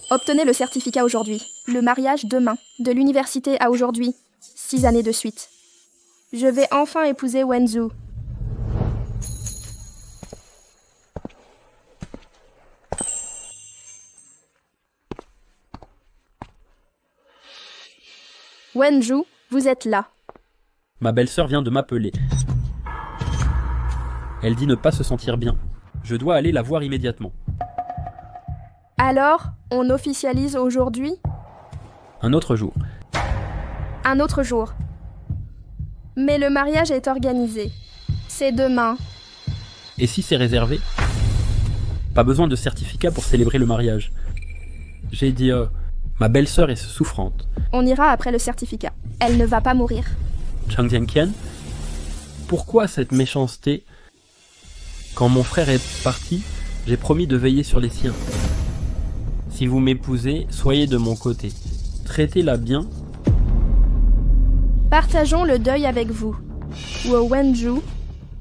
Obtenez le certificat aujourd'hui. Le mariage demain. De l'université à aujourd'hui. 6 années de suite. Je vais enfin épouser Wenzhou. Wenzhou, vous êtes là. Ma belle-sœur vient de m'appeler. Elle dit ne pas se sentir bien. Je dois aller la voir immédiatement. Alors, on officialise aujourd'hui? Un autre jour. Un autre jour. Mais le mariage est organisé. C'est demain. Et si c'est réservé? Pas besoin de certificat pour célébrer le mariage. J'ai dit, ma belle-sœur est souffrante. On ira après le certificat. Elle ne va pas mourir. Chang Jianqian, pourquoi cette méchanceté? Quand mon frère est parti, j'ai promis de veiller sur les siens. Si vous m'épousez, soyez de mon côté. Traitez-la bien. Partageons le deuil avec vous. Wenzhou,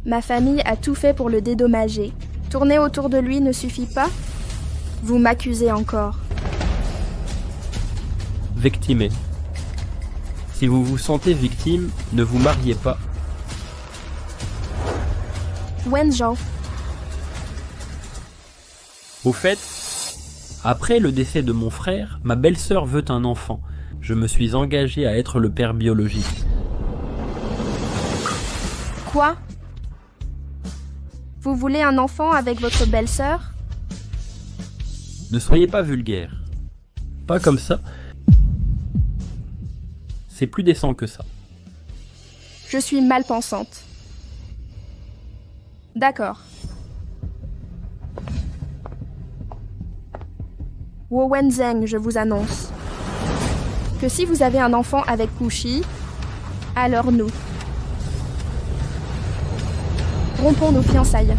ma famille a tout fait pour le dédommager. Tourner autour de lui ne suffit pas? Vous m'accusez encore. Victime. Si vous vous sentez victime, ne vous mariez pas. Wenzhou. Au fait, après le décès de mon frère, ma belle-sœur veut un enfant. Je me suis engagé à être le père biologique. Quoi? Vous voulez un enfant avec votre belle-sœur? Ne soyez pas vulgaire. Pas comme ça. C'est plus décent que ça. Je suis mal pensante. D'accord. Wenzheng, je vous annonce que si vous avez un enfant avec Kushi, alors nous rompons nos fiançailles.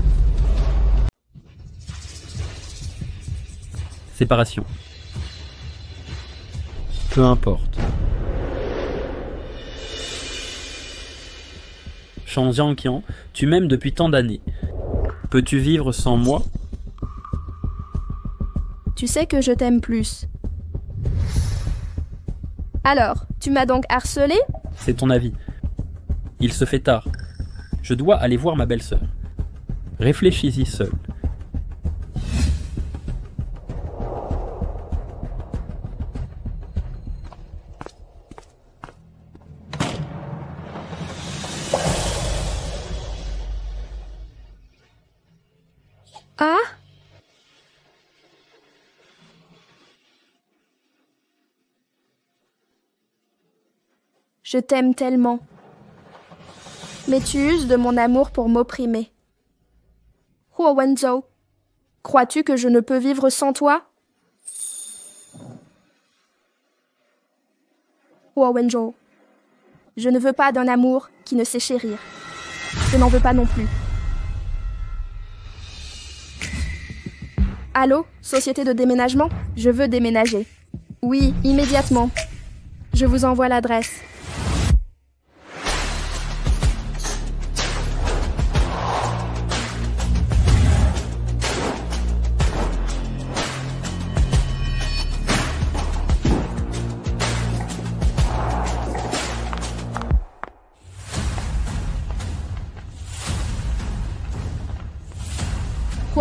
Séparation. Peu importe. Chang Jianqian, tu m'aimes depuis tant d'années. Peux-tu vivre sans moi? Tu sais que je t'aime plus. Alors, tu m'as donc harcelé? C'est ton avis. Il se fait tard. Je dois aller voir ma belle-sœur. Réfléchis-y seul. Ah? Je t'aime tellement. Mais tu uses de mon amour pour m'opprimer. Wenzhou, crois-tu que je ne peux vivre sans toi? Wenzhou, je ne veux pas d'un amour qui ne sait chérir. Je n'en veux pas non plus. Allô, société de déménagement? Je veux déménager. Oui, immédiatement. Je vous envoie l'adresse.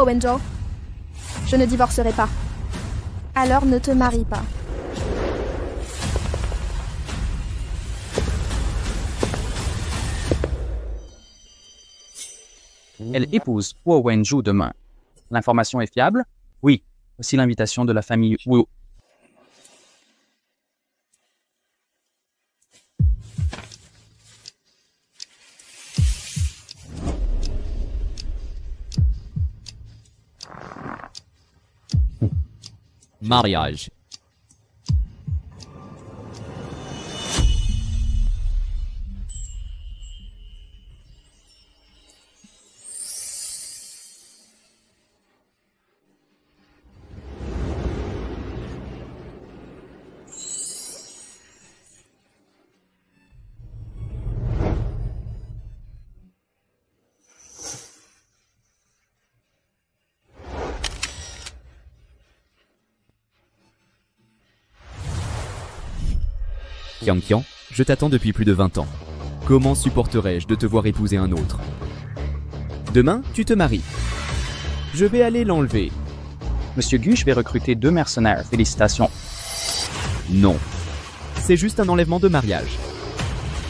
Wenzhou, je ne divorcerai pas. Alors ne te marie pas. Elle épouse Wenzhou demain. L'information est fiable? Oui. Voici l'invitation de la famille Wu. Mariage. Qiang, je t'attends depuis plus de 20 ans. Comment supporterais-je de te voir épouser un autre? Demain, tu te maries. Je vais aller l'enlever. Monsieur Gu, je vais recruter 2 mercenaires. Félicitations. Non. C'est juste un enlèvement de mariage.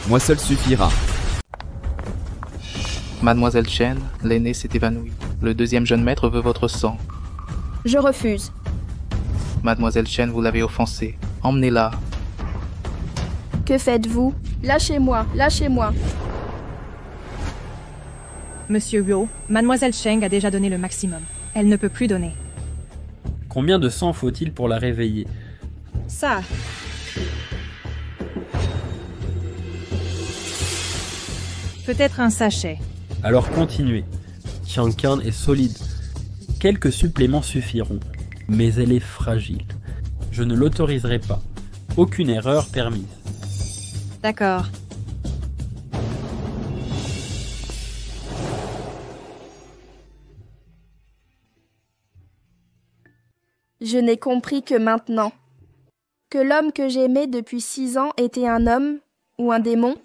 Moi seul suffira. Mademoiselle Chen, l'aîné s'est évanoui. Le deuxième jeune maître veut votre sang. Je refuse. Mademoiselle Chen, vous l'avez offensée. Emmenez-la. Que faites-vous? Lâchez-moi, lâchez-moi. Monsieur Ryo, Mademoiselle Cheng a déjà donné le maximum. Elle ne peut plus donner. Combien de sang faut-il pour la réveiller? Ça. Peut-être un sachet. Alors continuez. Qiang est solide. Quelques suppléments suffiront. Mais elle est fragile. Je ne l'autoriserai pas. Aucune erreur permise. D'accord. Je n'ai compris que maintenant. Que l'homme que j'aimais depuis 6 ans était un homme ou un démon.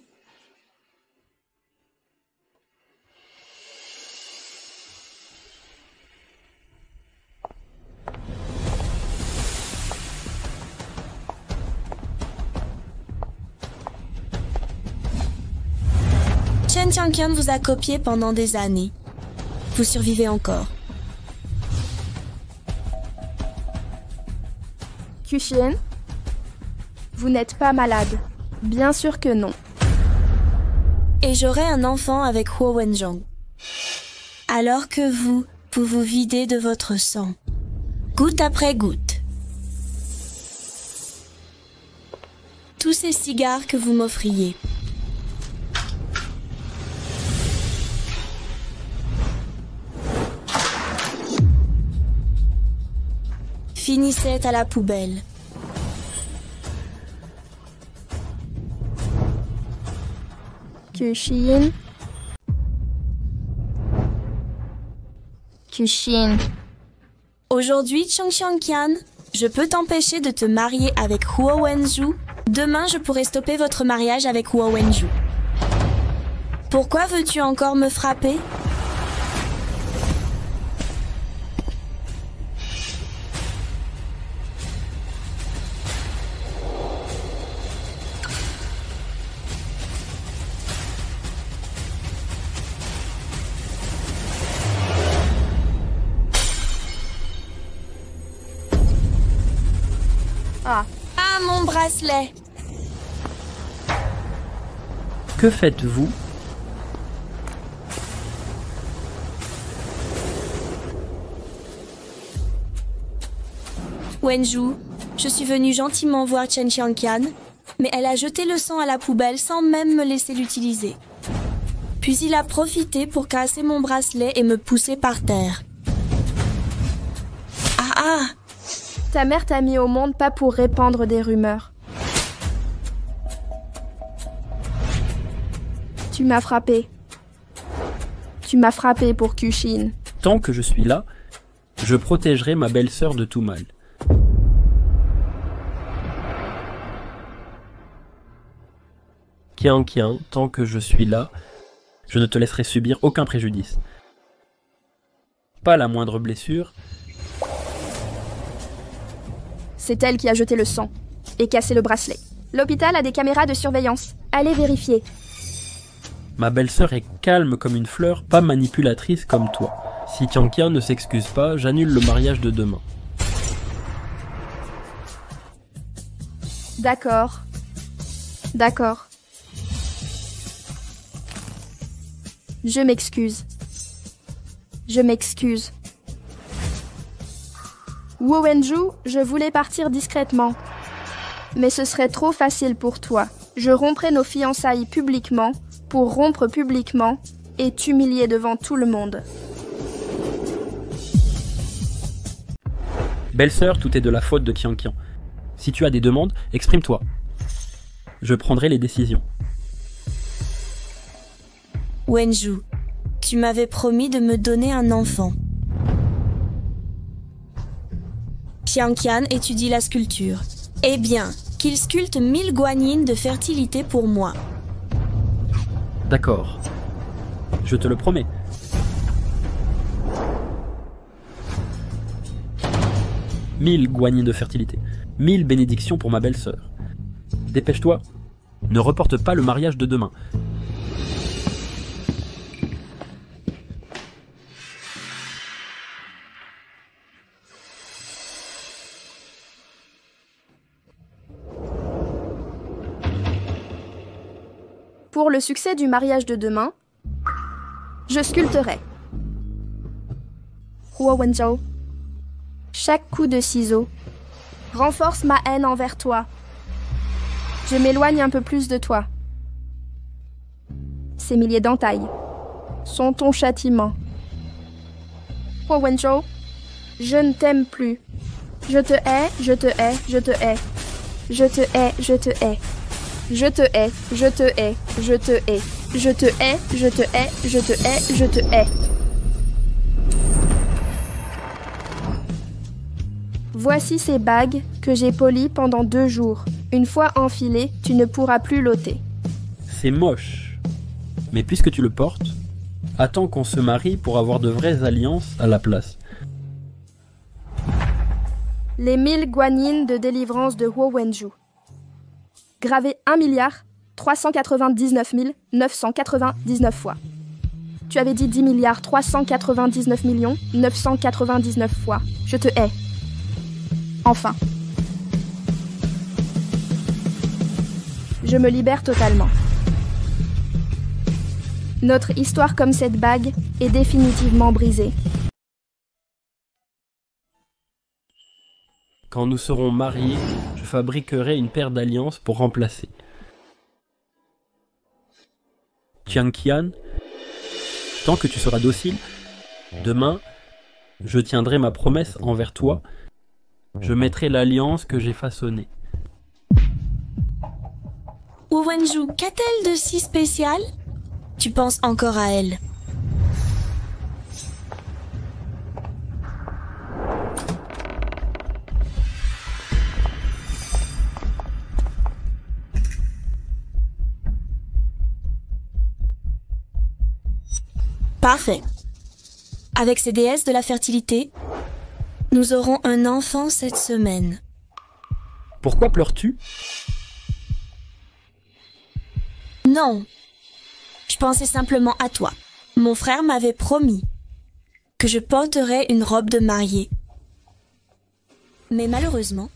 Chen Qiang vous a copié pendant des années. Vous survivez encore. Qixin, vous n'êtes pas malade. Bien sûr que non. Et j'aurai un enfant avec Huo Wenzhong. Alors que vous vous videz de votre sang. Goutte après goutte. Tous ces cigares que vous m'offriez. Finissaient à la poubelle. Qixin. Qixin. Aujourd'hui, Chang Qiang, je peux t'empêcher de te marier avec Huo Wenzhou. Demain, je pourrai stopper votre mariage avec Huo Wenzhou. Pourquoi veux-tu encore me frapper? Ah, mon bracelet! Que faites-vous? Wenzhou, je suis venue gentiment voir Chen Qiang, mais elle a jeté le sang à la poubelle sans même me laisser l'utiliser. Puis il a profité pour casser mon bracelet et me pousser par terre. Ah! Ta mère t'a mis au monde pas pour répandre des rumeurs. Tu m'as frappé. Tu m'as frappé pour Qixin. Tant que je suis là, je protégerai ma belle-sœur de tout mal. Qiang, tant que je suis là, je ne te laisserai subir aucun préjudice. Pas la moindre blessure. C'est elle qui a jeté le sang et cassé le bracelet. L'hôpital a des caméras de surveillance. Allez vérifier. Ma belle-sœur est calme comme une fleur, pas manipulatrice comme toi. Si Qiang ne s'excuse pas, j'annule le mariage de demain. D'accord. D'accord. Je m'excuse. Je m'excuse. Huo Wenzhou, je voulais partir discrètement. Mais ce serait trop facile pour toi. Je romprai nos fiançailles publiquement, pour rompre publiquement, et t'humilier devant tout le monde. Belle-sœur, tout est de la faute de Qiang. Si tu as des demandes, exprime-toi. Je prendrai les décisions. Wenzhou, tu m'avais promis de me donner un enfant. Qiang étudie la sculpture. Eh bien, qu'il sculpte 1000 guanines de fertilité pour moi. D'accord. Je te le promets. « 1000 guanines de fertilité. 1000 bénédictions pour ma belle-sœur. Dépêche-toi. Ne reporte pas le mariage de demain. » Pour le succès du mariage de demain, je sculpterai. Huo Wenzhou, chaque coup de ciseau renforce ma haine envers toi. Je m'éloigne un peu plus de toi. Ces milliers d'entailles sont ton châtiment. Huo Wenzhou, je ne t'aime plus. Je te hais, je te hais, je te hais. Je te hais, je te hais. Je te hais, je te hais, je te hais. Je te hais, je te hais, je te hais, je te hais. Voici ces bagues que j'ai polies pendant 2 jours. Une fois enfilées, tu ne pourras plus l'ôter. C'est moche. Mais puisque tu le portes, attends qu'on se marie pour avoir de vraies alliances à la place. Les 1000 guanines de délivrance de Huo Wenzhou. Gravé 1,399,999 fois. Tu avais dit 10,399,999 fois. Je te hais. Enfin. Je me libère totalement. Notre histoire comme cette bague est définitivement brisée. Quand nous serons mariés, je fabriquerai une paire d'alliances pour remplacer. Tianqian, tant que tu seras docile, demain, je tiendrai ma promesse envers toi. Je mettrai l'alliance que j'ai façonnée. Huo Wenzhou, qu'a-t-elle de si spécial? Tu penses encore à elle. Parfait. Avec ces déesses de la fertilité, nous aurons un enfant cette semaine. Pourquoi pleures-tu? Non. Je pensais simplement à toi. Mon frère m'avait promis que je porterais une robe de mariée. Mais malheureusement,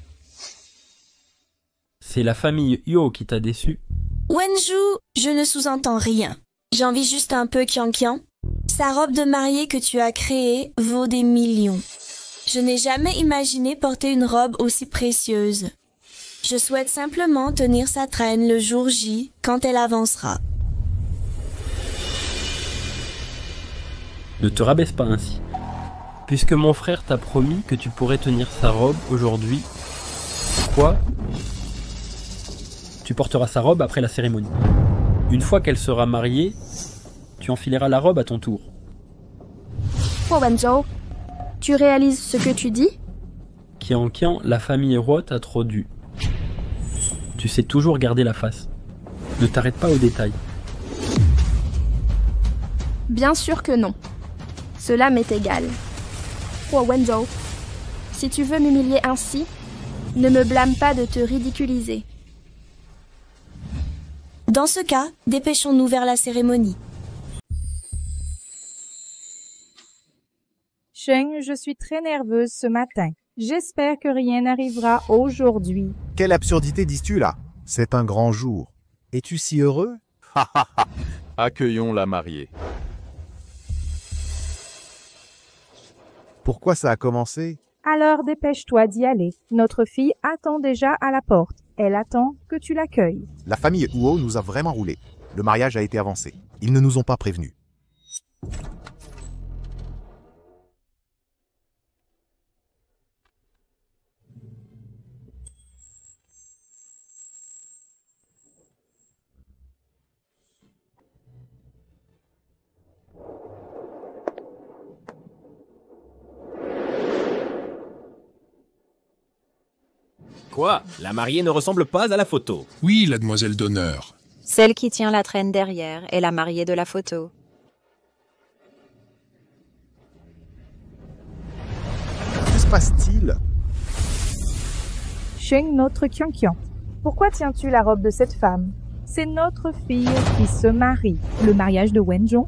C'est la famille Yo qui t'a déçu. Wenzhou, je ne sous-entends rien. J'envie juste un peu Qianqian. Sa robe de mariée que tu as créée vaut des millions. Je n'ai jamais imaginé porter une robe aussi précieuse. Je souhaite simplement tenir sa traîne le jour J quand elle avancera. Ne te rabaisse pas ainsi. Puisque mon frère t'a promis que tu pourrais tenir sa robe aujourd'hui, quoi? Tu porteras sa robe après la cérémonie. Une fois qu'elle sera mariée, tu enfileras la robe à ton tour. Huo Wenzhou, tu réalises ce que tu dis? Qianqian, la famille Roi t'a trop dû. Tu sais toujours garder la face. Ne t'arrête pas aux détails. Bien sûr que non. Cela m'est égal. Huo Wenzhou, si tu veux m'humilier ainsi, ne me blâme pas de te ridiculiser. Dans ce cas, dépêchons-nous vers la cérémonie. Sheng, je suis très nerveuse ce matin. J'espère que rien n'arrivera aujourd'hui. Quelle absurdité dis-tu là? C'est un grand jour. Es-tu si heureux? Accueillons la mariée. Pourquoi ça a commencé? Alors dépêche-toi d'y aller. Notre fille attend déjà à la porte. Elle attend que tu l'accueilles. La famille Huo nous a vraiment roulé. Le mariage a été avancé. Ils ne nous ont pas prévenus. Quoi? La mariée ne ressemble pas à la photo. Oui, la demoiselle d'honneur. Celle qui tient la traîne derrière est la mariée de la photo. Que se passe-t-il? Sheng, notre Qianqian. Pourquoi tiens-tu la robe de cette femme? C'est notre fille qui se marie. Le mariage de Wenzhou.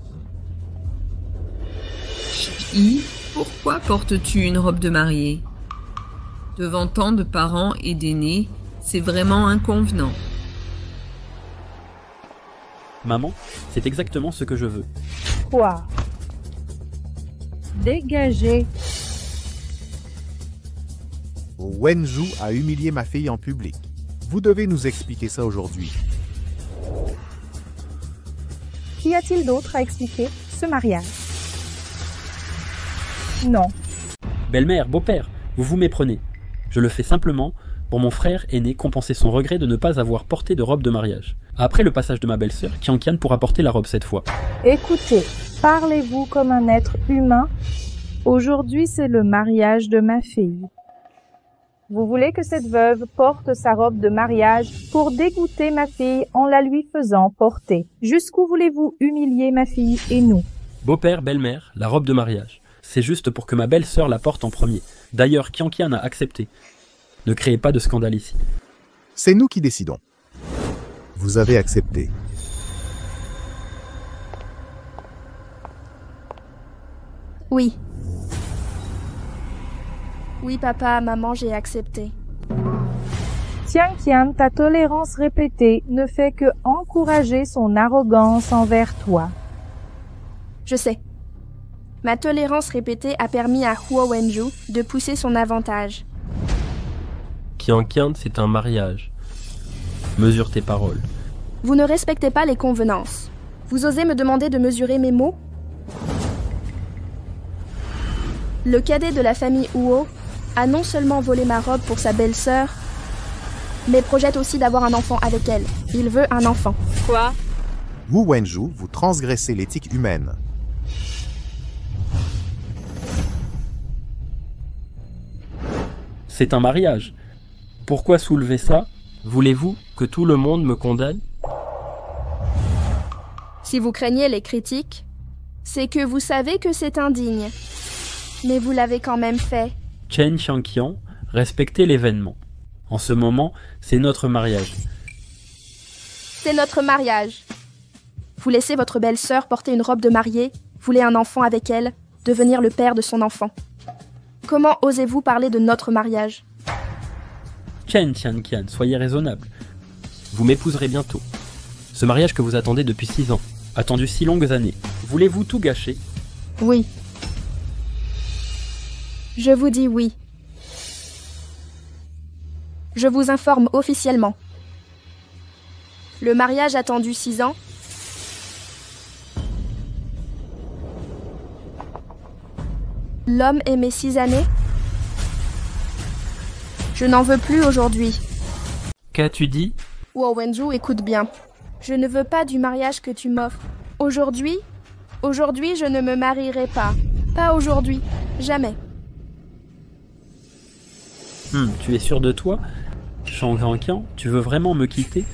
Chi, pourquoi portes-tu une robe de mariée? Devant tant de parents et d'aînés, c'est vraiment inconvenant. Maman, c'est exactement ce que je veux. Quoi? Dégagez. Wenzhou a humilié ma fille en public. Vous devez nous expliquer ça aujourd'hui. Qu'y a-t-il d'autre à expliquer ce mariage? Non. Belle-mère, beau-père, vous vous méprenez. Je le fais simplement pour mon frère aîné compenser son regret de ne pas avoir porté de robe de mariage. Après le passage de ma belle-sœur, Qianqian pourra porter la robe cette fois. Écoutez, parlez-vous comme un être humain? Aujourd'hui, c'est le mariage de ma fille. Vous voulez que cette veuve porte sa robe de mariage pour dégoûter ma fille en la lui faisant porter. Jusqu'où voulez-vous humilier ma fille et nous? Beau-père, belle-mère, la robe de mariage. C'est juste pour que ma belle-sœur la porte en premier. D'ailleurs, Qianqian a accepté. Ne créez pas de scandale ici. C'est nous qui décidons. Vous avez accepté. Oui. Oui, papa, maman, j'ai accepté. Qianqian, ta tolérance répétée ne fait que encourager son arrogance envers toi. Je sais. Ma tolérance répétée a permis à Huo Wenzhou de pousser son avantage. Qianqian, c'est un mariage. Mesure tes paroles. Vous ne respectez pas les convenances. Vous osez me demander de mesurer mes mots? Le cadet de la famille Huo a non seulement volé ma robe pour sa belle-sœur, mais projette aussi d'avoir un enfant avec elle. Il veut un enfant. Quoi? Wu Wenzhou, vous transgressez l'éthique humaine. C'est un mariage. Pourquoi soulever ça? Voulez-vous que tout le monde me condamne? Si vous craignez les critiques, c'est que vous savez que c'est indigne. Mais vous l'avez quand même fait. Chen Qianqian, respectez l'événement. En ce moment, c'est notre mariage. C'est notre mariage. Vous laissez votre belle-sœur porter une robe de mariée, voulez un enfant avec elle, devenir le père de son enfant. Comment osez-vous parler de notre mariage? Chen Qianqian, soyez raisonnable. Vous m'épouserez bientôt. Ce mariage que vous attendez depuis 6 ans, attendu si longues années, voulez-vous tout gâcher? Oui. Je vous dis oui. Je vous informe officiellement. Le mariage attendu 6 ans. L'homme aimé 6 années. Je n'en veux plus aujourd'hui. Qu'as-tu dit? Huo Wenzhou, écoute bien. Je ne veux pas du mariage que tu m'offres. Aujourd'hui, je ne me marierai pas. Pas aujourd'hui. Jamais. Tu es sûr de toi? Shang Qianqian, tu veux vraiment me quitter?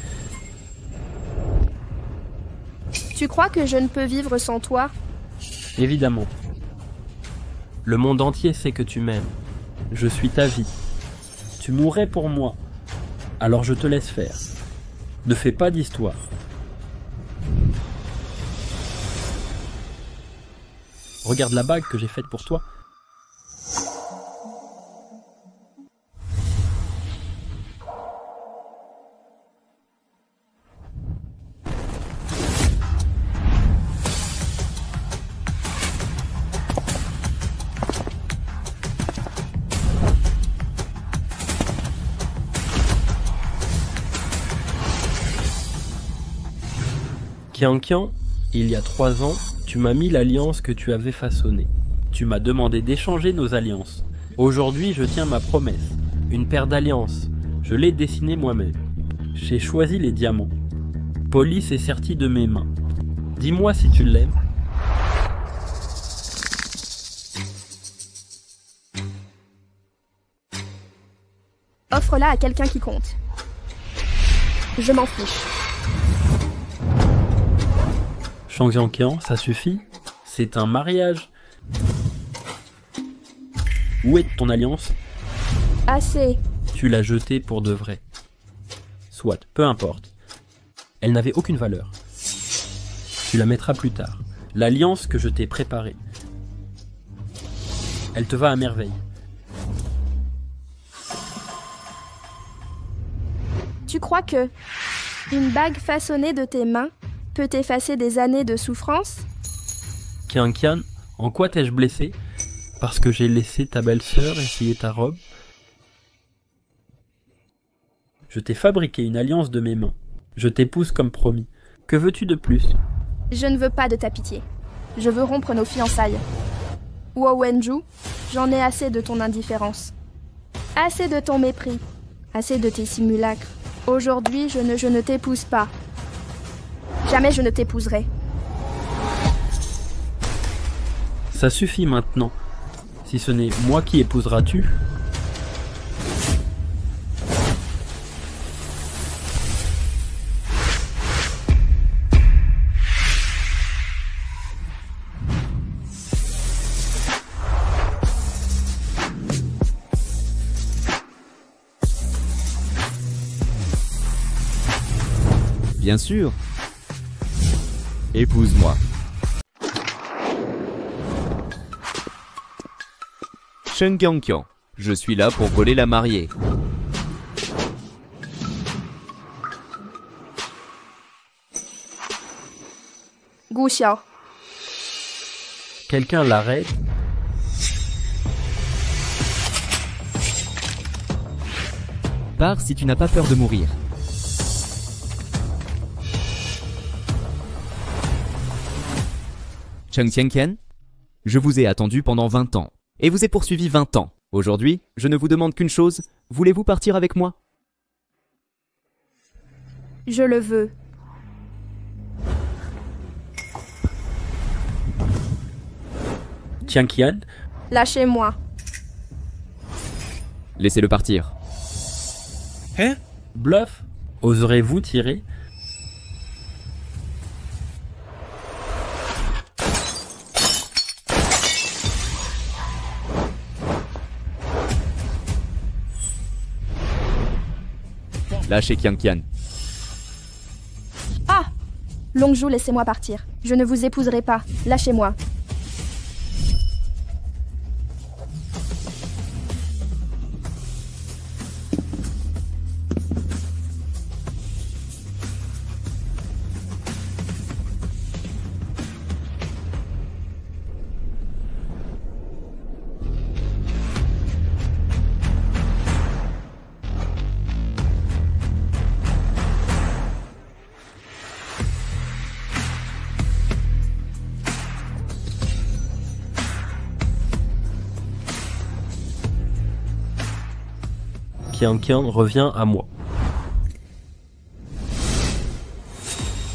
Tu crois que je ne peux vivre sans toi? Évidemment. Le monde entier sait que tu m'aimes. Je suis ta vie. Tu mourrais pour moi. Alors je te laisse faire. Ne fais pas d'histoire. Regarde la bague que j'ai faite pour toi. Qianqian, il y a 3 ans, tu m'as mis l'alliance que tu avais façonnée. Tu m'as demandé d'échanger nos alliances. Aujourd'hui, je tiens ma promesse. Une paire d'alliances. Je l'ai dessinée moi-même. J'ai choisi les diamants. Police est sertie de mes mains. Dis-moi si tu l'aimes. Offre-la à quelqu'un qui compte. Je m'en fiche. Shang Xiangqian, ça suffit? C'est un mariage. Où est ton alliance? Assez. Tu l'as jetée pour de vrai. Soit, peu importe. Elle n'avait aucune valeur. Tu la mettras plus tard. L'alliance que je t'ai préparée. Elle te va à merveille. Tu crois que une bague façonnée de tes mains peut effacer des années de souffrance? Qianqian, en quoi t'ai-je blessé? Parce que j'ai laissé ta belle-sœur essayer ta robe? Je t'ai fabriqué une alliance de mes mains. Je t'épouse comme promis. Que veux-tu de plus? Je ne veux pas de ta pitié. Je veux rompre nos fiançailles. Huo Wenju, j'en ai assez de ton indifférence. Assez de ton mépris. Assez de tes simulacres. Aujourd'hui, je ne t'épouse pas. Jamais je ne t'épouserai. Ça suffit maintenant. Si ce n'est moi qui épouseras-tu? Bien sûr. Épouse-moi. Shang Qianqian, je suis là pour voler la mariée. Gu Xiao. Quelqu'un l'arrête? Pars si tu n'as pas peur de mourir. Shang Xiangqian, je vous ai attendu pendant 20 ans, et vous ai poursuivi 20 ans. Aujourd'hui, je ne vous demande qu'une chose, voulez-vous partir avec moi? Je le veux. Qianqian, Lâchez-moi. Laissez-le partir. Hein? Bluff? Oserez-vous tirer? Lâchez Qianqian. Ah! Longzhou, laissez-moi partir. Je ne vous épouserai pas. Lâchez-moi. Qianqian revient à moi.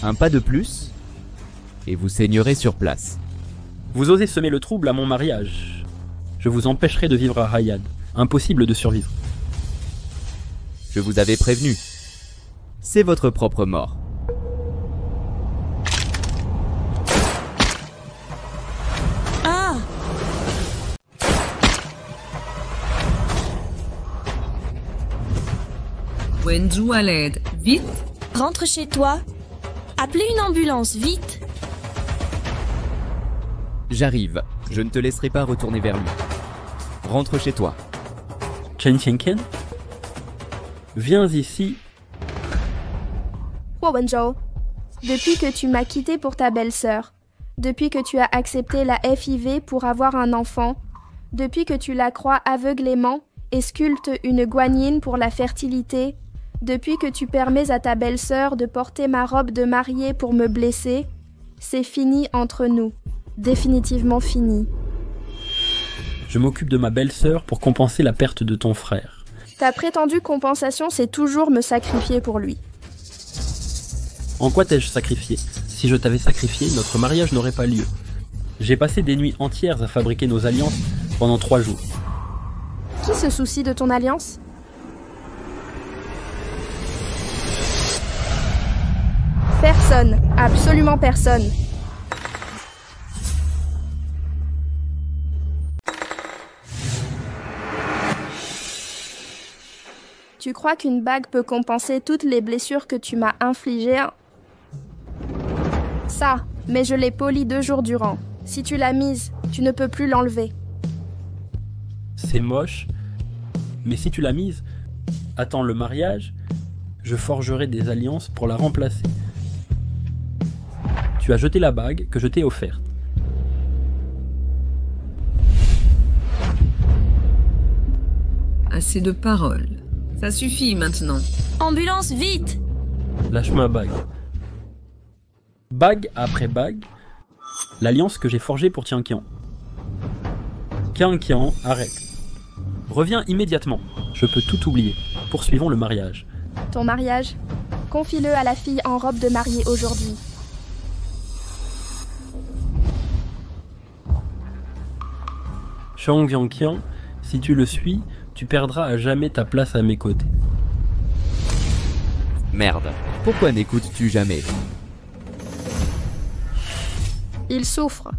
Un pas de plus, et vous saignerez sur place. Vous osez semer le trouble à mon mariage. Je vous empêcherai de vivre à Hayad. Impossible de survivre. Je vous avais prévenu. C'est votre propre mort. Ah! Wenju à l'aide. Vite! Rentre chez toi. Appelez une ambulance, vite! J'arrive. Je ne te laisserai pas retourner vers lui. Rentre chez toi. Chen Qianqian, viens ici. Huo Wenju, depuis que tu m'as quitté pour ta belle-sœur, depuis que tu as accepté la FIV pour avoir un enfant, depuis que tu la crois aveuglément et sculptes une guanine pour la fertilité, depuis que tu permets à ta belle-sœur de porter ma robe de mariée pour me blesser, c'est fini entre nous. Définitivement fini. Je m'occupe de ma belle-sœur pour compenser la perte de ton frère. Ta prétendue compensation, c'est toujours me sacrifier pour lui. En quoi t'ai-je sacrifié? Si je t'avais sacrifié, notre mariage n'aurait pas lieu. J'ai passé des nuits entières à fabriquer nos alliances pendant 3 jours. Qui se soucie de ton alliance? Personne, absolument personne. Tu crois qu'une bague peut compenser toutes les blessures que tu m'as infligées? Ça, mais je l'ai polie 2 jours durant. Si tu l'as mise, tu ne peux plus l'enlever. C'est moche, mais si tu l'as mise, attends le mariage, je forgerai des alliances pour la remplacer. Tu as jeté la bague que je t'ai offerte. Assez de paroles. Ça suffit maintenant. Ambulance, vite! Lâche ma bague. Bague après bague, l'alliance que j'ai forgée pour Tianqian. Tianqian, arrête. Reviens immédiatement. Je peux tout oublier. Poursuivons le mariage. Ton mariage? Confie-le à la fille en robe de mariée aujourd'hui. Shang Tianqian, si tu le suis, tu perdras à jamais ta place à mes côtés. Merde, pourquoi n'écoutes-tu jamais? Il souffre.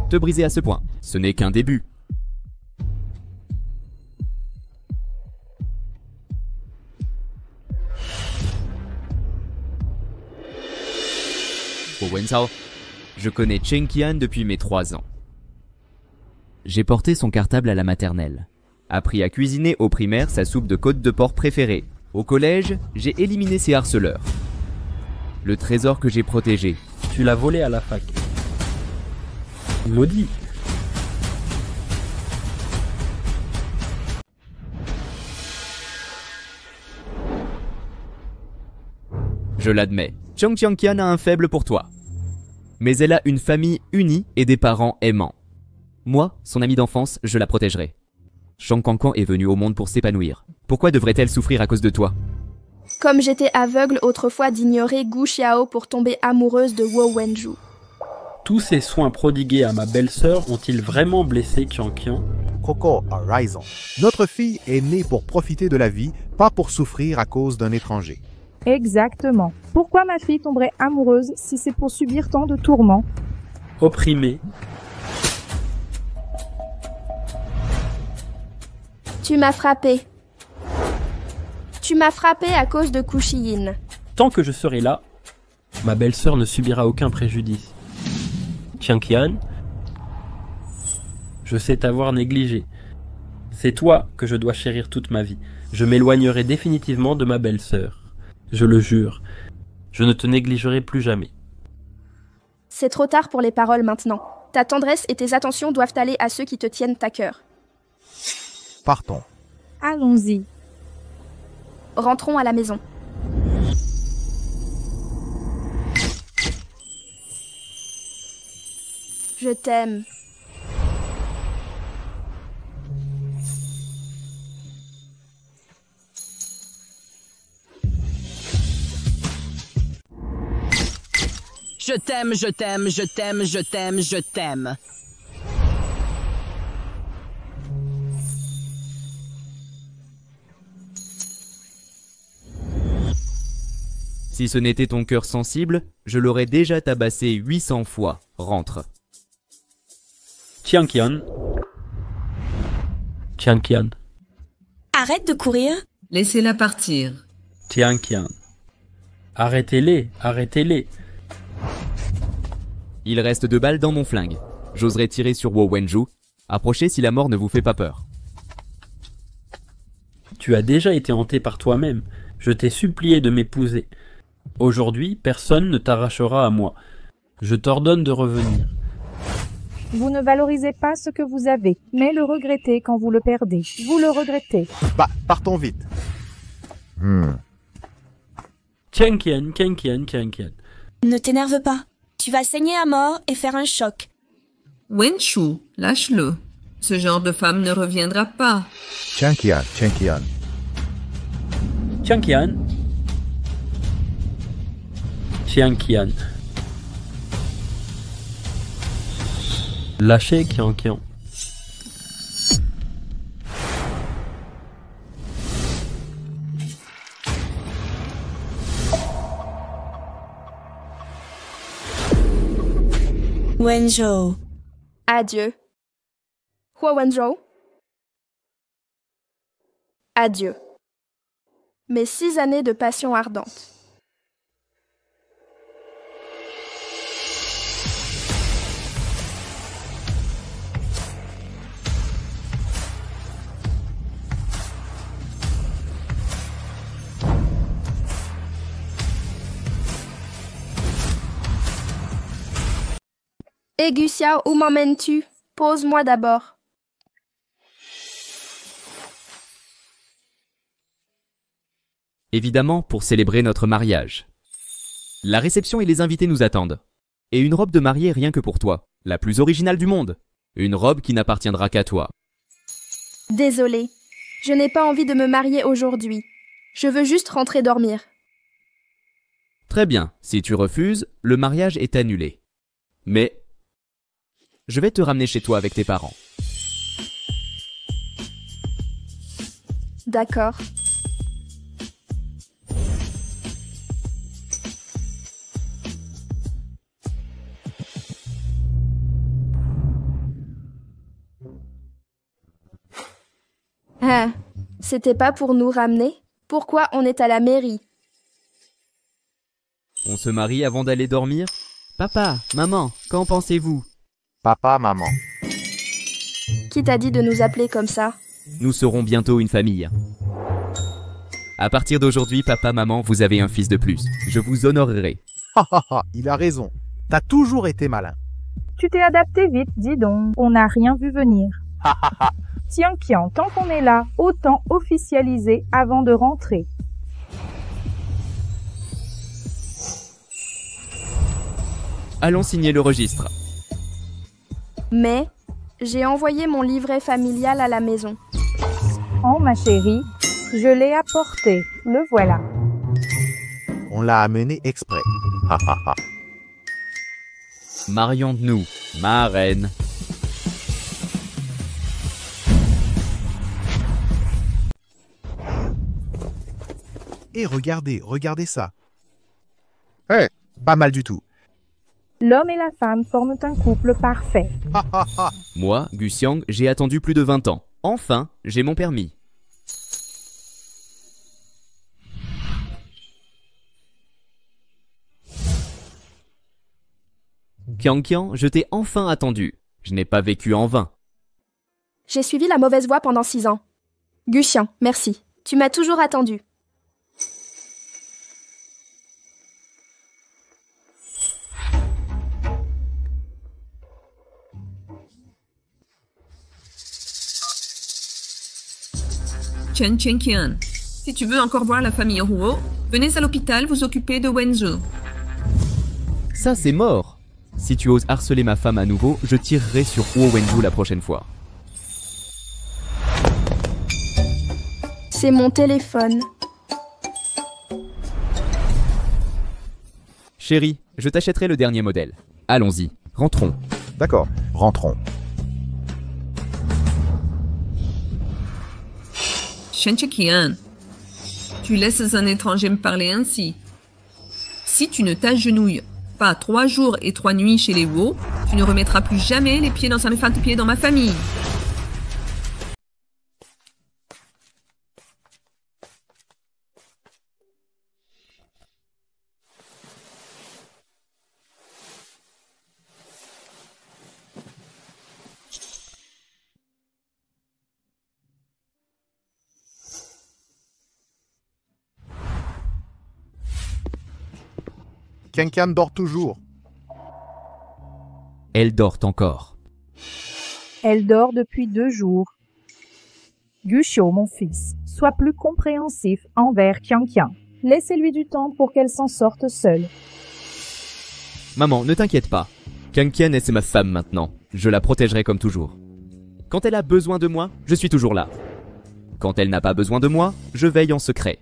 Te briser à ce point, ce n'est qu'un début. Wenzhao, je connais Chen Qian depuis mes 3 ans. J'ai porté son cartable à la maternelle. Appris à cuisiner au primaire sa soupe de côte de porc préférée. Au collège, j'ai éliminé ses harceleurs. Le trésor que j'ai protégé. Tu l'as volé à la fac. Maudit. Je l'admets, Chang Tianqian a un faible pour toi. Mais elle a une famille unie et des parents aimants. Moi, son amie d'enfance, je la protégerai. Shang Kangquan est venue au monde pour s'épanouir. Pourquoi devrait-elle souffrir à cause de toi? Comme j'étais aveugle autrefois d'ignorer Gu Xiao pour tomber amoureuse de Wo Wenju. Tous ces soins prodigués à ma belle-sœur ont-ils vraiment blessé Tianqian? Coco a raison. Notre fille est née pour profiter de la vie, pas pour souffrir à cause d'un étranger. Exactement. Pourquoi ma fille tomberait amoureuse si c'est pour subir tant de tourments? Opprimée. Tu m'as frappé. Tu m'as frappé à cause de Kushi-yin. Tant que je serai là, ma belle-sœur ne subira aucun préjudice. Tianqian, je sais t'avoir négligé. C'est toi que je dois chérir toute ma vie. Je m'éloignerai définitivement de ma belle-sœur. Je le jure. Je ne te négligerai plus jamais. C'est trop tard pour les paroles maintenant. Ta tendresse et tes attentions doivent aller à ceux qui te tiennent à cœur. Partons. Allons-y. Rentrons à la maison. Je t'aime. Je t'aime, je t'aime, je t'aime, je t'aime, je t'aime. Si ce n'était ton cœur sensible, je l'aurais déjà tabassé 800 fois. Rentre. Tianqian. Tianqian. Arrête de courir. Laissez-la partir. Tianqian. Arrêtez-les, arrêtez-les. Il reste 2 balles dans mon flingue. J'oserais tirer sur Wo Wenju. Approchez si la mort ne vous fait pas peur. Tu as déjà été hanté par toi-même. Je t'ai supplié de m'épouser. Aujourd'hui, personne ne t'arrachera à moi. Je t'ordonne de revenir. Vous ne valorisez pas ce que vous avez, mais le regrettez quand vous le perdez. Vous le regrettez. Partons vite. Tianqian, Tianqian, Tianqian. Ne t'énerve pas. Tu vas saigner à mort et faire un choc. Wenchu, lâche-le. Ce genre de femme ne reviendra pas. Tianqian, Tianqian. Tianqian. Tianqian. Lâchez Tianqian. Wenzhou. Adieu. Huo Wenzhou. Adieu. Mes 6 années de passion ardente. Hé Gu Xiao, où m'emmènes-tu? Pose-moi d'abord. Évidemment, pour célébrer notre mariage. La réception et les invités nous attendent. Et une robe de mariée rien que pour toi, la plus originale du monde. Une robe qui n'appartiendra qu'à toi. Désolée, je n'ai pas envie de me marier aujourd'hui. Je veux juste rentrer dormir. Très bien, si tu refuses, le mariage est annulé. Mais je vais te ramener chez toi avec tes parents. D'accord. Ah, c'était pas pour nous ramener? Pourquoi on est à la mairie? On se marie avant d'aller dormir? Papa, maman, qu'en pensez-vous? Papa, maman. Qui t'a dit de nous appeler comme ça? Nous serons bientôt une famille. À partir d'aujourd'hui, papa, maman, vous avez un fils de plus. Je vous honorerai. Il a raison. T'as toujours été malin. Tu t'es adapté vite, dis donc. On n'a rien vu venir. Tiens, Qian, tant qu'on est là, autant officialiser avant de rentrer. Allons signer le registre. Mais j'ai envoyé mon livret familial à la maison. Oh, ma chérie, je l'ai apporté. Le voilà. On l'a amené exprès. Marions-nous, ma reine. Et regardez ça. Pas mal du tout. L'homme et la femme forment un couple parfait. Moi, Gu Xiang, j'ai attendu plus de 20 ans. Enfin, j'ai mon permis. Qiang Qiang, je t'ai enfin attendu. Je n'ai pas vécu en vain. J'ai suivi la mauvaise voie pendant 6 ans. Gu Xiang, merci. Tu m'as toujours attendu. Chen Qian, si tu veux encore voir la famille Huo, venez à l'hôpital vous occuper de Wenzhou. Ça, c'est mort. Si tu oses harceler ma femme à nouveau, je tirerai sur Huo Wenzhou la prochaine fois. C'est mon téléphone. Chérie, je t'achèterai le dernier modèle. Allons-y, rentrons. D'accord, rentrons. Chen Qian, tu laisses un étranger me parler ainsi. Si tu ne t'agenouilles pas 3 jours et 3 nuits chez les Huo, tu ne remettras plus jamais les pieds dans un méfant pied dans ma famille. Qian Qian dort toujours. Elle dort encore. Elle dort depuis 2 jours. Gu Xiao, mon fils, sois plus compréhensif envers Qian Qian. Laissez-lui du temps pour qu'elle s'en sorte seule. Maman, ne t'inquiète pas. Qian Qian est ma femme maintenant. Je la protégerai comme toujours. Quand elle a besoin de moi, je suis toujours là. Quand elle n'a pas besoin de moi, je veille en secret.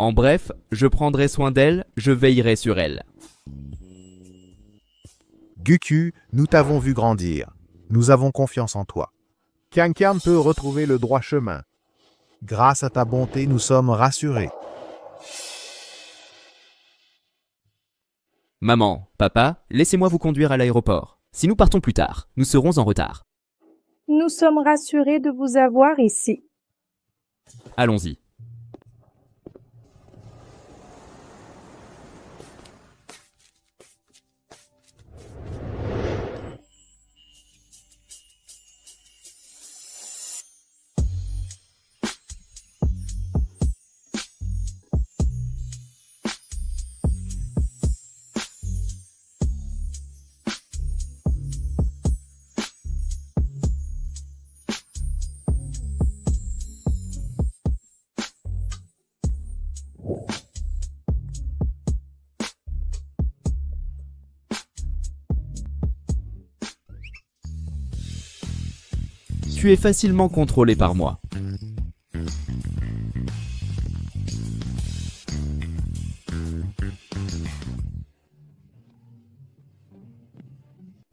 En bref, je prendrai soin d'elle, je veillerai sur elle. Guku, nous t'avons vu grandir. Nous avons confiance en toi. Qian Qian peut retrouver le droit chemin. Grâce à ta bonté, nous sommes rassurés. Maman, papa, laissez-moi vous conduire à l'aéroport. Si nous partons plus tard, nous serons en retard. Nous sommes rassurés de vous avoir ici. Allons-y. Tu es facilement contrôlé par moi.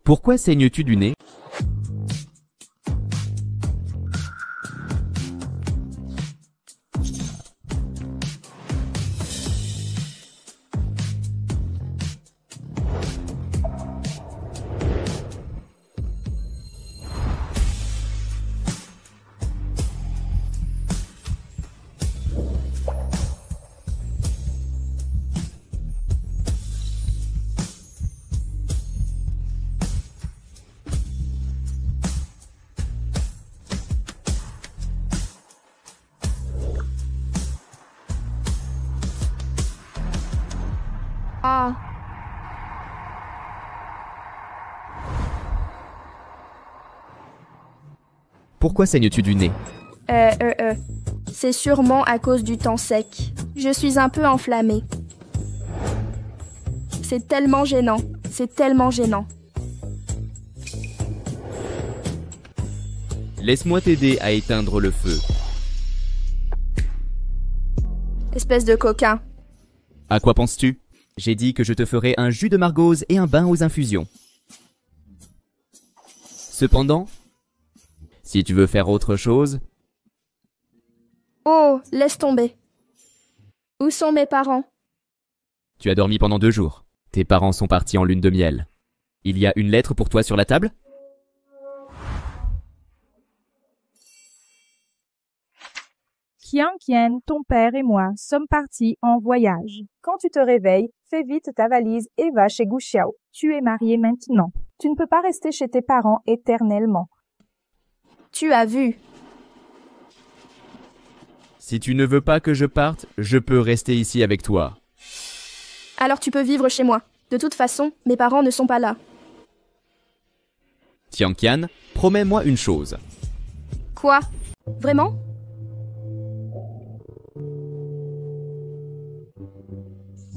Pourquoi saignes-tu du nez? Ah. Pourquoi saignes-tu du nez? C'est sûrement à cause du temps sec. Je suis un peu enflammée. C'est tellement gênant. C'est tellement gênant. Laisse-moi t'aider à éteindre le feu. Espèce de coquin. À quoi penses-tu? J'ai dit que je te ferai un jus de margose et un bain aux infusions. Cependant, si tu veux faire autre chose... Oh, laisse tomber. Où sont mes parents? Tu as dormi pendant 2 jours. Tes parents sont partis en lune de miel. Il y a une lettre pour toi sur la table? Qian, ton père et moi sommes partis en voyage. Quand tu te réveilles, fais vite ta valise et va chez Gu Xiao. Tu es marié maintenant. Tu ne peux pas rester chez tes parents éternellement. Tu as vu. Si tu ne veux pas que je parte, je peux rester ici avec toi. Alors tu peux vivre chez moi. De toute façon, mes parents ne sont pas là. Qian, promets-moi une chose. Quoi? Vraiment?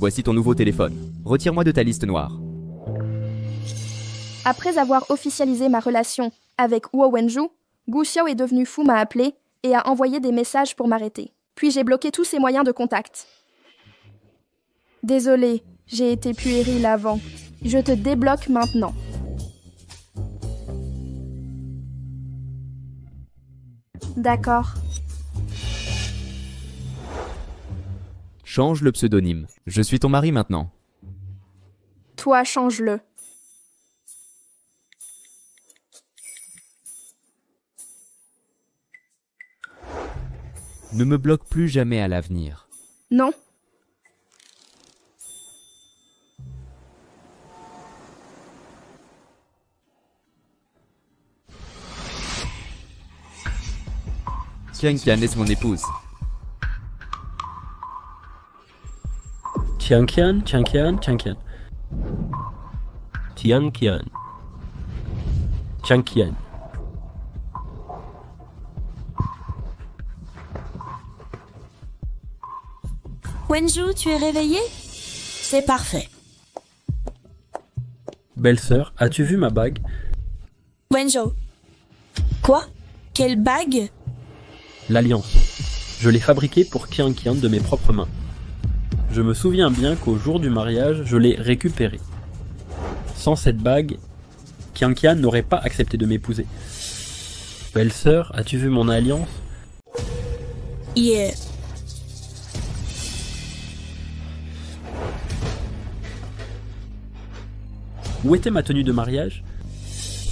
Voici ton nouveau téléphone. Retire-moi de ta liste noire. Après avoir officialisé ma relation avec Huo Wenju, Gu Xiao est devenu fou, m'a appelé et a envoyé des messages pour m'arrêter. Puis j'ai bloqué tous ses moyens de contact. Désolée, j'ai été puérile avant. Je te débloque maintenant. D'accord. Change le pseudonyme. Je suis ton mari maintenant. Toi, change-le. Ne me bloque plus jamais à l'avenir. Non. Qian, laisse mon épouse. Qian. Wenju, tu es réveillé? C'est parfait. Belle-sœur, as-tu vu ma bague? Wenju. Quoi? Quelle bague? L'Alliance. Je l'ai fabriquée pour Qian de mes propres mains. Je me souviens bien qu'au jour du mariage, je l'ai récupérée. Sans cette bague, Qian n'aurait pas accepté de m'épouser. Belle-sœur, as-tu vu mon alliance? Yeah. Où était ma tenue de mariage?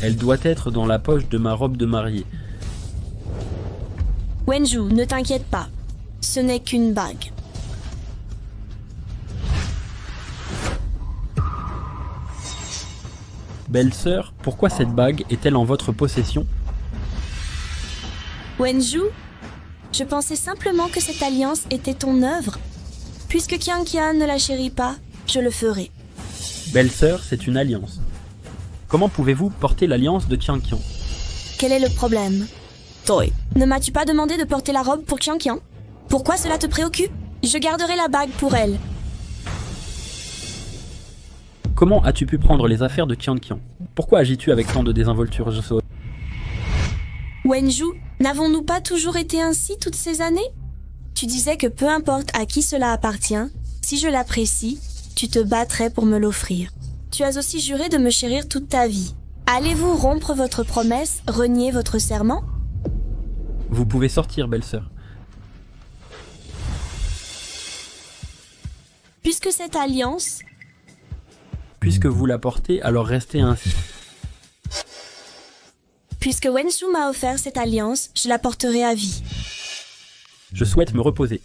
Elle doit être dans la poche de ma robe de mariée. Wenju, ne t'inquiète pas. Ce n'est qu'une bague. Belle-sœur, pourquoi cette bague est-elle en votre possession? Wenju, je pensais simplement que cette alliance était ton œuvre. Puisque Qianqian ne la chérit pas, je le ferai. Belle-sœur, c'est une alliance. Comment pouvez-vous porter l'alliance de Qianqian? Quel est le problème? Toi, ne m'as-tu pas demandé de porter la robe pour Qianqian? Pourquoi cela te préoccupe? Je garderai la bague pour elle. Comment as-tu pu prendre les affaires de Qianqian? Pourquoi agis-tu avec tant de désinvolture, Joso? Wenju, n'avons-nous pas toujours été ainsi toutes ces années? Tu disais que peu importe à qui cela appartient, si je l'apprécie, tu te battrais pour me l'offrir. Tu as aussi juré de me chérir toute ta vie. Allez-vous rompre votre promesse, renier votre serment? Vous pouvez sortir, belle-sœur. Puisque cette alliance... Puisque vous la portez, alors restez ainsi. Puisque Wenju m'a offert cette alliance, je la porterai à vie. Je souhaite me reposer.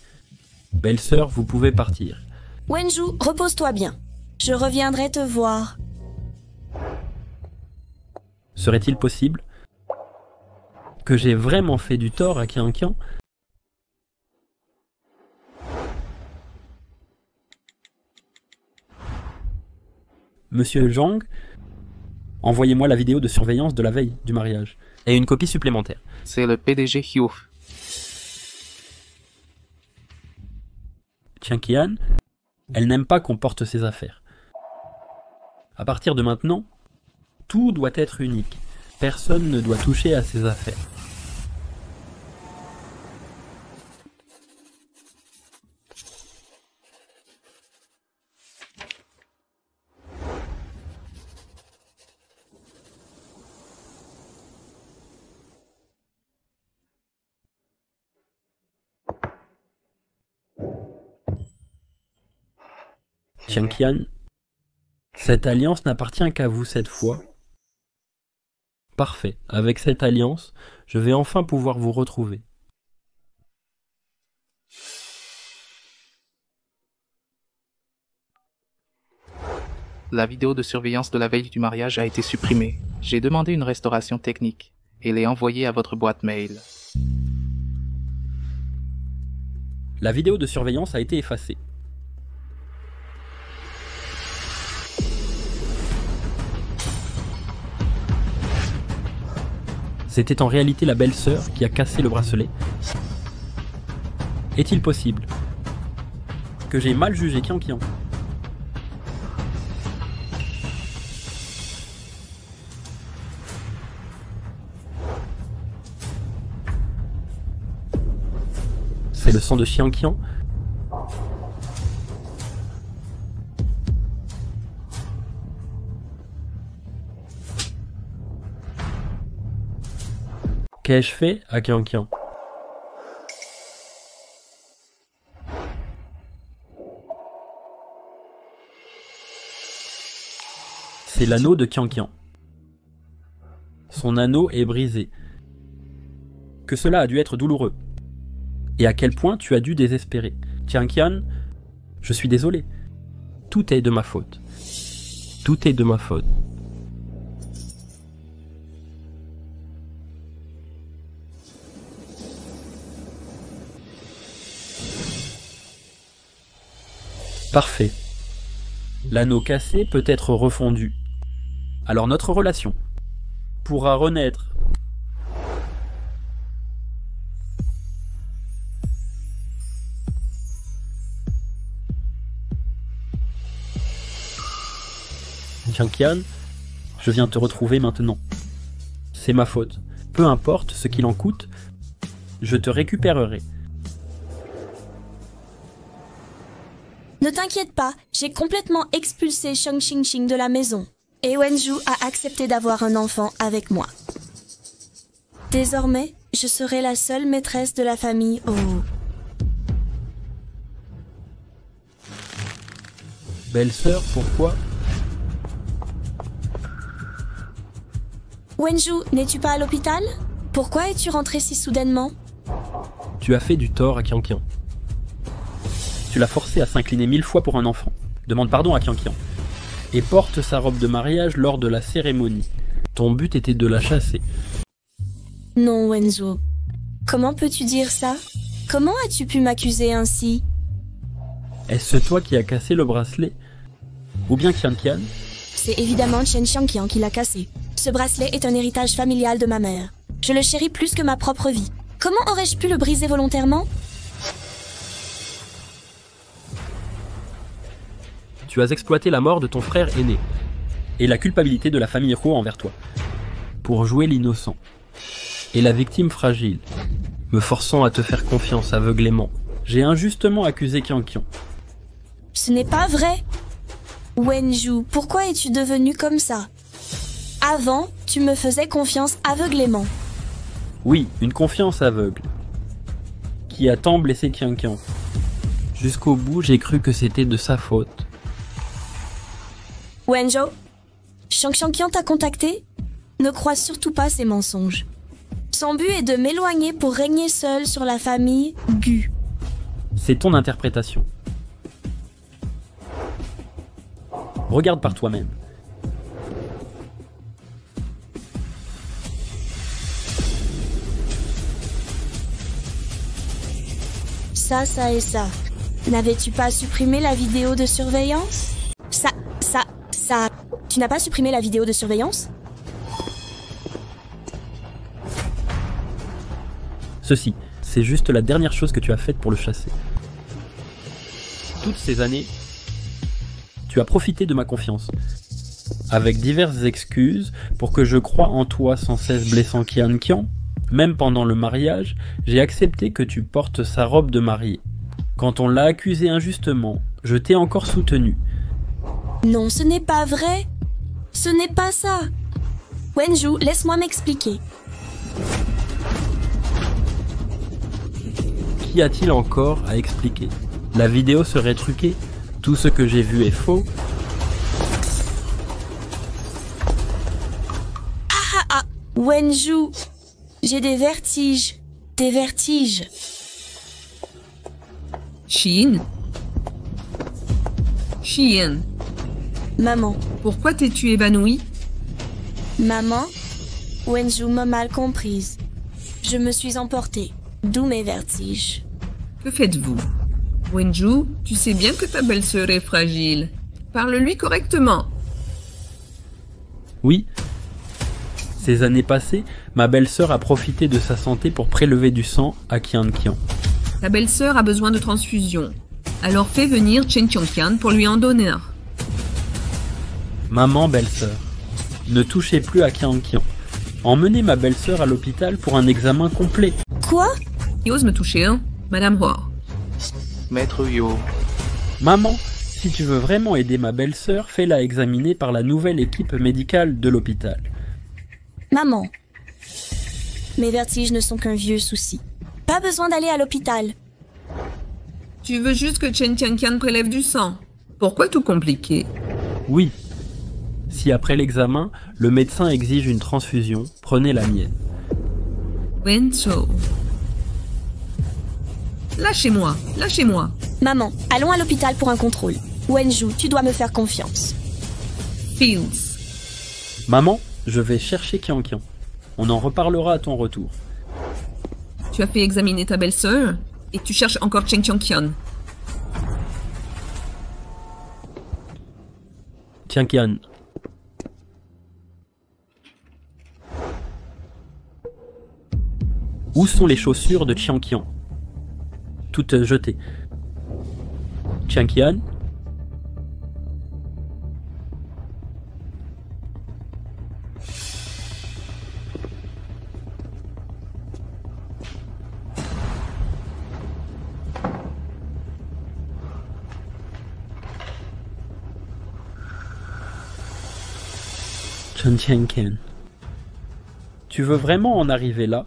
Belle-sœur, vous pouvez partir. Wenju, repose-toi bien. Je reviendrai te voir. Serait-il possible que j'ai vraiment fait du tort à Qianqian? Monsieur Zhang, envoyez-moi la vidéo de surveillance de la veille du mariage. Et une copie supplémentaire. C'est le PDG Hugh. Qianqian, elle n'aime pas qu'on porte ses affaires. À partir de maintenant, tout doit être unique. Personne ne doit toucher à ses affaires. Qianqian, cette alliance n'appartient qu'à vous cette fois. Parfait. Avec cette alliance, je vais enfin pouvoir vous retrouver. La vidéo de surveillance de la veille du mariage a été supprimée. J'ai demandé une restauration technique et l'ai envoyée à votre boîte mail. La vidéo de surveillance a été effacée. C'était en réalité la belle-sœur qui a cassé le bracelet. Est-il possible que j'ai mal jugé Qianqian? C'est le sang de Qianqian? Qu'ai-je fait à Qianqian? C'est l'anneau de Qianqian. Son anneau est brisé. Que cela a dû être douloureux. Et à quel point tu as dû désespérer. Qianqian, je suis désolé. Tout est de ma faute. Tout est de ma faute. Parfait. L'anneau cassé peut être refondu. Alors notre relation pourra renaître. Qianqian, je viens te retrouver maintenant. C'est ma faute. Peu importe ce qu'il en coûte, je te récupérerai. Ne t'inquiète pas, j'ai complètement expulsé Shang Xingxing de la maison. Et Wenju a accepté d'avoir un enfant avec moi. Désormais, je serai la seule maîtresse de la famille Oh. Belle-sœur, pourquoi? Wenju, n'es-tu pas à l'hôpital? Pourquoi es-tu rentré si soudainement? Tu as fait du tort à Qian Qian. Tu l'as forcé à s'incliner 1000 fois pour un enfant. Demande pardon à Qian Qian. Et porte sa robe de mariage lors de la cérémonie. Ton but était de la chasser. Non, Wenju. Comment peux-tu dire ça? Comment as-tu pu m'accuser ainsi? Est-ce toi qui as cassé le bracelet? Ou bien Qian Qian? C'est évidemment Chen Xiangqian qui l'a cassé. Ce bracelet est un héritage familial de ma mère. Je le chéris plus que ma propre vie. Comment aurais-je pu le briser volontairement? Tu as exploité la mort de ton frère aîné et la culpabilité de la famille Huo envers toi pour jouer l'innocent et la victime fragile, me forçant à te faire confiance aveuglément. J'ai injustement accusé Qian Qian. Ce n'est pas vrai. Wenju, pourquoi es-tu devenu comme ça? Avant, tu me faisais confiance aveuglément. Oui, une confiance aveugle qui a tant blessé Qian Qian. Jusqu'au bout, j'ai cru que c'était de sa faute. Wenju, Xiangqian t'a contacté? Ne crois surtout pas ces mensonges. Son but est de m'éloigner pour régner seul sur la famille Gu. C'est ton interprétation. Regarde par toi-même. Ça et ça. N'avais-tu pas supprimé la vidéo de surveillance? Ça. Tu n'as pas supprimé la vidéo de surveillance? Ceci, c'est juste la dernière chose que tu as faite pour le chasser. Toutes ces années, tu as profité de ma confiance, avec diverses excuses pour que je croie en toi sans cesse blessant Qian Qian. Même pendant le mariage, j'ai accepté que tu portes sa robe de mariée. Quand on l'a accusé injustement, je t'ai encore soutenu. Non, ce n'est pas vrai. Ce n'est pas ça. Wenju, laisse-moi m'expliquer. Qu'y a-t-il encore à expliquer? La vidéo serait truquée. Tout ce que j'ai vu est faux. Wenju, j'ai des vertiges. Des vertiges. Xian. Maman. Pourquoi t'es-tu évanouie? Maman, Wenju m'a mal comprise. Je me suis emportée, d'où mes vertiges. Que faites-vous? Wenju, tu sais bien que ta belle-sœur est fragile. Parle-lui correctement. Oui. Ces années passées, ma belle-sœur a profité de sa santé pour prélever du sang à Qian Qian. Ta belle-sœur a besoin de transfusion. Alors fais venir Chen Qian pour lui en donner. Maman, belle-sœur, ne touchez plus à Qian Qian. Emmenez ma belle-sœur à l'hôpital pour un examen complet. Quoi? Il ose me toucher, hein, Madame Huo. Maître Yo. Maman, si tu veux vraiment aider ma belle-sœur, fais-la examiner par la nouvelle équipe médicale de l'hôpital. Maman, mes vertiges ne sont qu'un vieux souci. Pas besoin d'aller à l'hôpital. Tu veux juste que Chen Qian prélève du sang. Pourquoi tout compliquer? Oui. Si après l'examen, le médecin exige une transfusion, prenez la mienne. Wenju. Lâchez-moi, lâchez-moi. Maman, allons à l'hôpital pour un contrôle. Wenju, tu dois me faire confiance. Fields. Maman, je vais chercher Qian Qian. On en reparlera à ton retour. Tu as fait examiner ta belle-sœur et tu cherches encore Chen Qian. Qian Qian. Où sont les chaussures de Qian Qian? Toutes jetées. Qian Qian? Qian Qian. Tu veux vraiment en arriver là?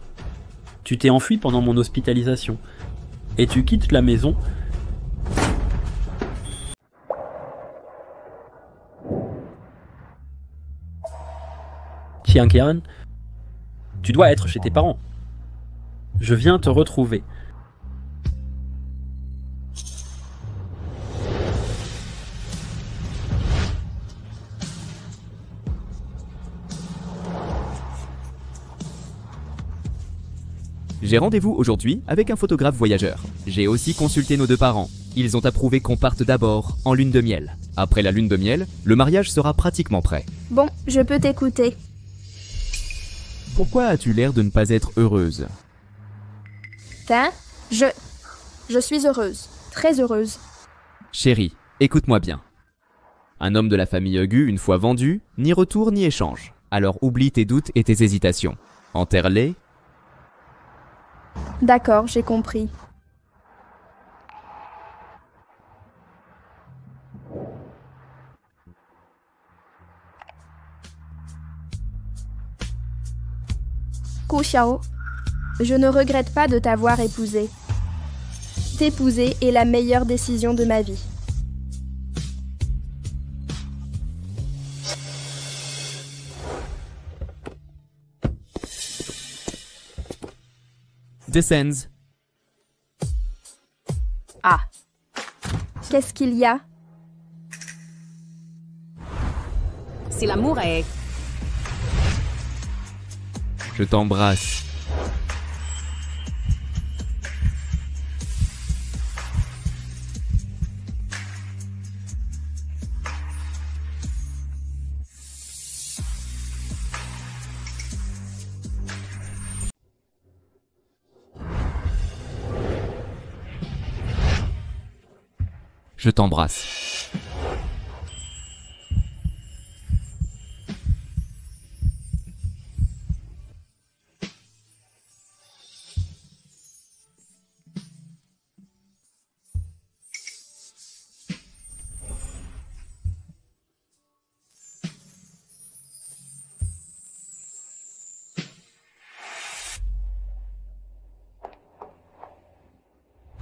Tu t'es enfui pendant mon hospitalisation. Et tu quittes la maison. Qian, tu dois être chez tes parents. Je viens te retrouver. J'ai rendez-vous aujourd'hui avec un photographe voyageur. J'ai aussi consulté nos deux parents. Ils ont approuvé qu'on parte d'abord en lune de miel. Après la lune de miel, le mariage sera pratiquement prêt. Bon, je peux t'écouter. Pourquoi as-tu l'air de ne pas être heureuse? Je suis heureuse. Très heureuse. Chérie, écoute-moi bien. Un homme de la famille Gu, une fois vendu, ni retour ni échange. Alors oublie tes doutes et tes hésitations. Enterre-les. D'accord, j'ai compris. Gu Xiao, je ne regrette pas de t'avoir épousé. T'épouser est la meilleure décision de ma vie. Descends. Ah. Qu'est-ce qu'il y a? Si l'amour est... Je t'embrasse. Je t'embrasse.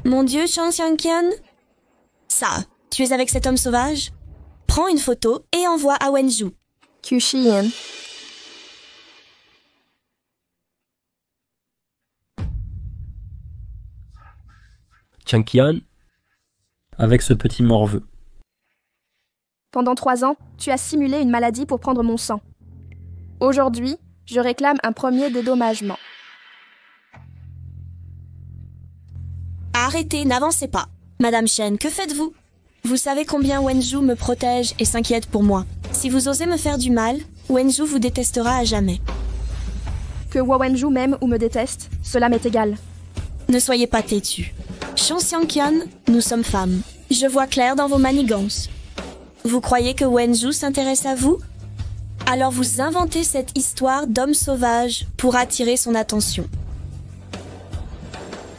Mon Dieu, Chang Qian. Ça, tu es avec cet homme sauvage? Prends une photo et envoie à Wenzhou. Qian. Qian, avec ce petit morveux. Pendant 3 ans, tu as simulé une maladie pour prendre mon sang. Aujourd'hui, je réclame un premier dédommagement. Arrêtez, n'avancez pas. Madame Shen, que faites-vous? Vous savez combien Wenzhou me protège et s'inquiète pour moi. Si vous osez me faire du mal, Wenzhou vous détestera à jamais. Que Wenzhou m'aime ou me déteste, cela m'est égal. Ne soyez pas têtu. Chang Qian, nous sommes femmes. Je vois clair dans vos manigances. Vous croyez que Wenzhou s'intéresse à vous? Alors vous inventez cette histoire d'homme sauvage pour attirer son attention.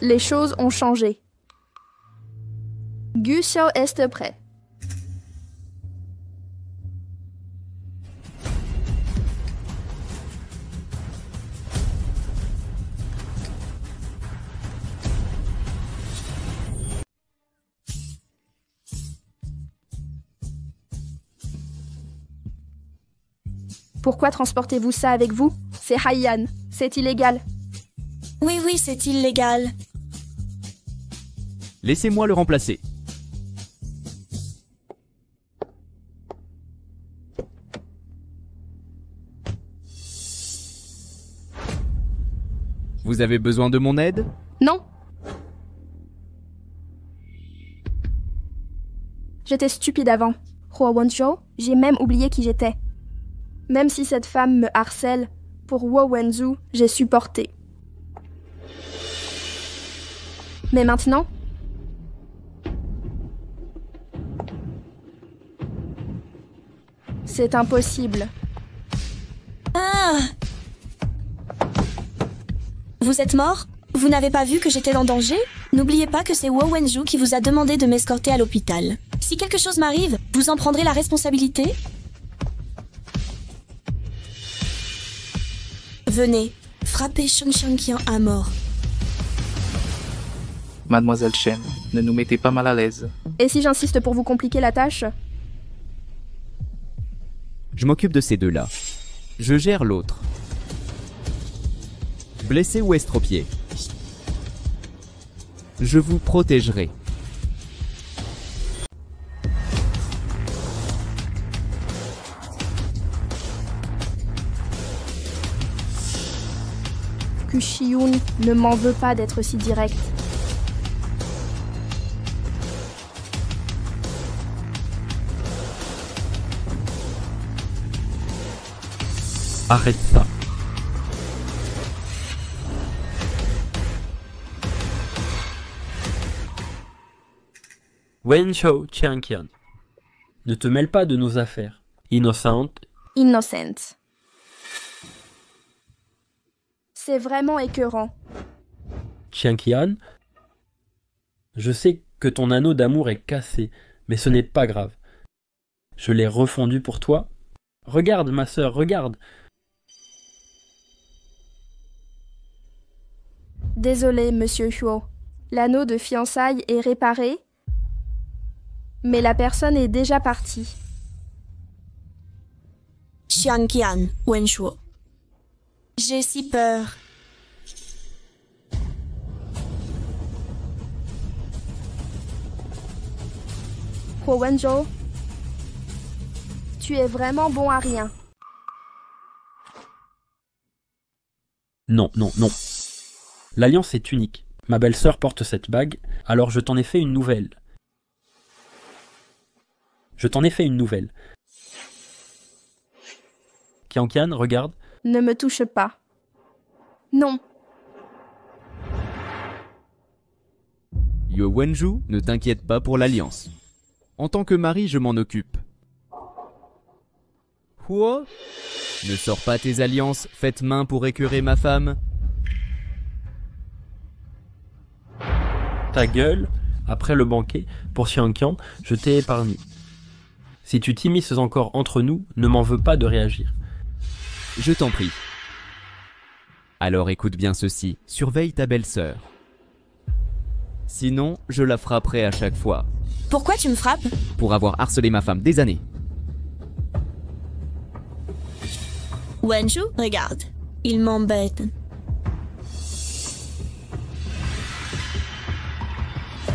Les choses ont changé. Gu Xiao est prêt. Pourquoi transportez-vous ça avec vous? C'est Haiyan, c'est illégal. Oui, c'est illégal. Laissez-moi le remplacer. Vous avez besoin de mon aide? Non. J'étais stupide avant. Huo Wenzhou, j'ai même oublié qui j'étais. Même si cette femme me harcèle, pour Huo Wenzhou, j'ai supporté. Mais maintenant, c'est impossible. Ah! Vous êtes mort? Vous n'avez pas vu que j'étais en danger? N'oubliez pas que c'est Huo Wenzhou qui vous a demandé de m'escorter à l'hôpital. Si quelque chose m'arrive, vous en prendrez la responsabilité? Venez, frappez Chang Qian à mort. Mademoiselle Shen, ne nous mettez pas mal à l'aise. Et si j'insiste pour vous compliquer la tâche? Je m'occupe de ces deux-là. Je gère l'autre. Blessé ou estropié. Je vous protégerai. Kushi-yun ne m'en veut pas d'être si direct. Arrête ça. Wenshou Qianqian. Ne te mêle pas de nos affaires. Innocente. Innocent. C'est vraiment écœurant. Qianqian, je sais que ton anneau d'amour est cassé, mais ce n'est pas grave. Je l'ai refondu pour toi. Regarde, ma sœur, regarde. Désolé, monsieur Huo. L'anneau de fiançailles est réparé, mais la personne est déjà partie. Qianqian, Wenshou. J'ai si peur. Huo Wenzhou, tu es vraiment bon à rien. Non, non, non. L'alliance est unique. Ma belle-sœur porte cette bague, alors je t'en ai fait une nouvelle. Je t'en ai fait une nouvelle. Qianqian, regarde. Ne me touche pas. Non. Yo Wenju, ne t'inquiète pas pour l'alliance. En tant que mari, je m'en occupe. Huo, ne sors pas tes alliances, faites main pour écœurer ma femme. Ta gueule, après le banquet, pour Qianqian, je t'ai épargné. Si tu t'immisces encore entre nous, ne m'en veux pas de réagir. Je t'en prie. Alors écoute bien ceci, surveille ta belle-sœur. Sinon, je la frapperai à chaque fois. Pourquoi tu me frappes? Pour avoir harcelé ma femme des années. Wenju, regarde. Il m'embête.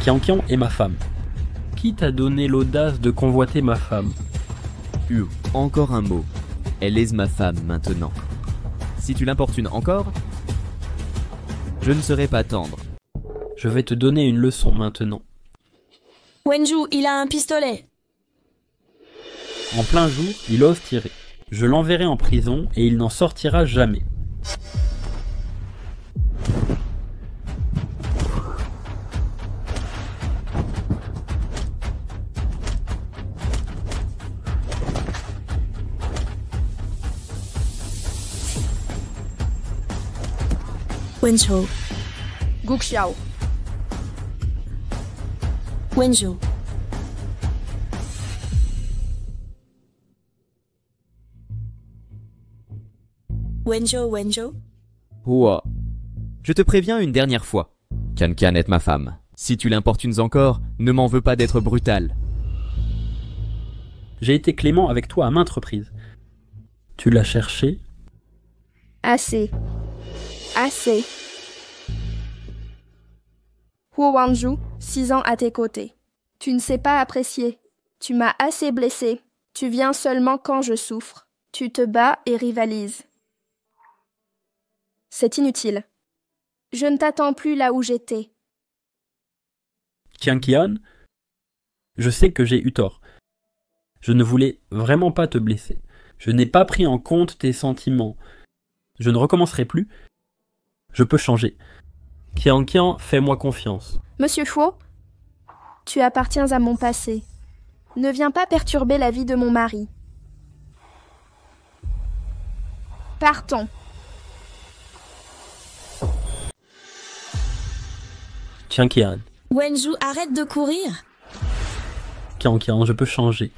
Qianqian est ma femme. Qui t'a donné l'audace de convoiter ma femme? Encore un mot. Elle est ma femme maintenant. Si tu l'importunes encore, je ne serai pas tendre. Je vais te donner une leçon maintenant. Wenju, il a un pistolet. En plein jour, il ose tirer. Je l'enverrai en prison et il n'en sortira jamais. Wenju. Guxiao. Wenju. Wenju. Ouah. Je te préviens une dernière fois. Qianqian est ma femme. Si tu l'importunes encore, ne m'en veux pas d'être brutal. J'ai été clément avec toi à maintes reprises. Tu l'as cherché? Assez. Assez. Huo Wenju, 6 ans à tes côtés. Tu ne sais pas apprécier. Tu m'as assez blessé. Tu viens seulement quand je souffre. Tu te bats et rivalises. C'est inutile. Je ne t'attends plus là où j'étais. Qianqian, je sais que j'ai eu tort. Je ne voulais vraiment pas te blesser. Je n'ai pas pris en compte tes sentiments. Je ne recommencerai plus. Je peux changer. Qianqian, fais-moi confiance. Monsieur Huo, tu appartiens à mon passé. Ne viens pas perturber la vie de mon mari. Partons. Qianqian. Wenju, arrête de courir. Qianqian, je peux changer.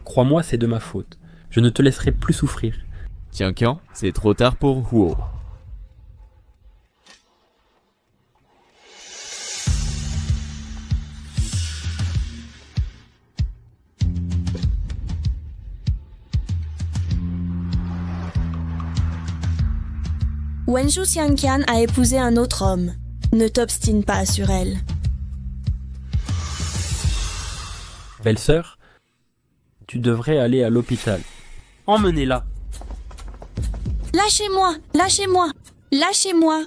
Crois-moi, c'est de ma faute. Je ne te laisserai plus souffrir. Qianqian, c'est trop tard pour Huo. Wenju Xiangqian a épousé un autre homme. Ne t'obstine pas sur elle. Belle-sœur, tu devrais aller à l'hôpital. Emmenez-la. Lâchez-moi, lâchez-moi, lâchez-moi.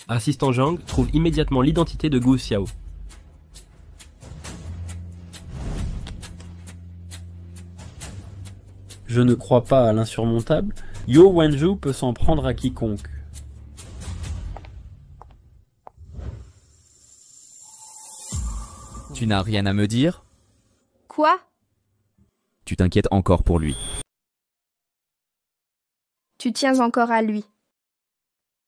Assistant Zhang trouve immédiatement l'identité de Gu Xiao. Je ne crois pas à l'insurmontable. Yo Wenju peut s'en prendre à quiconque. Tu n'as rien à me dire? Quoi? Tu t'inquiètes encore pour lui. Tu tiens encore à lui.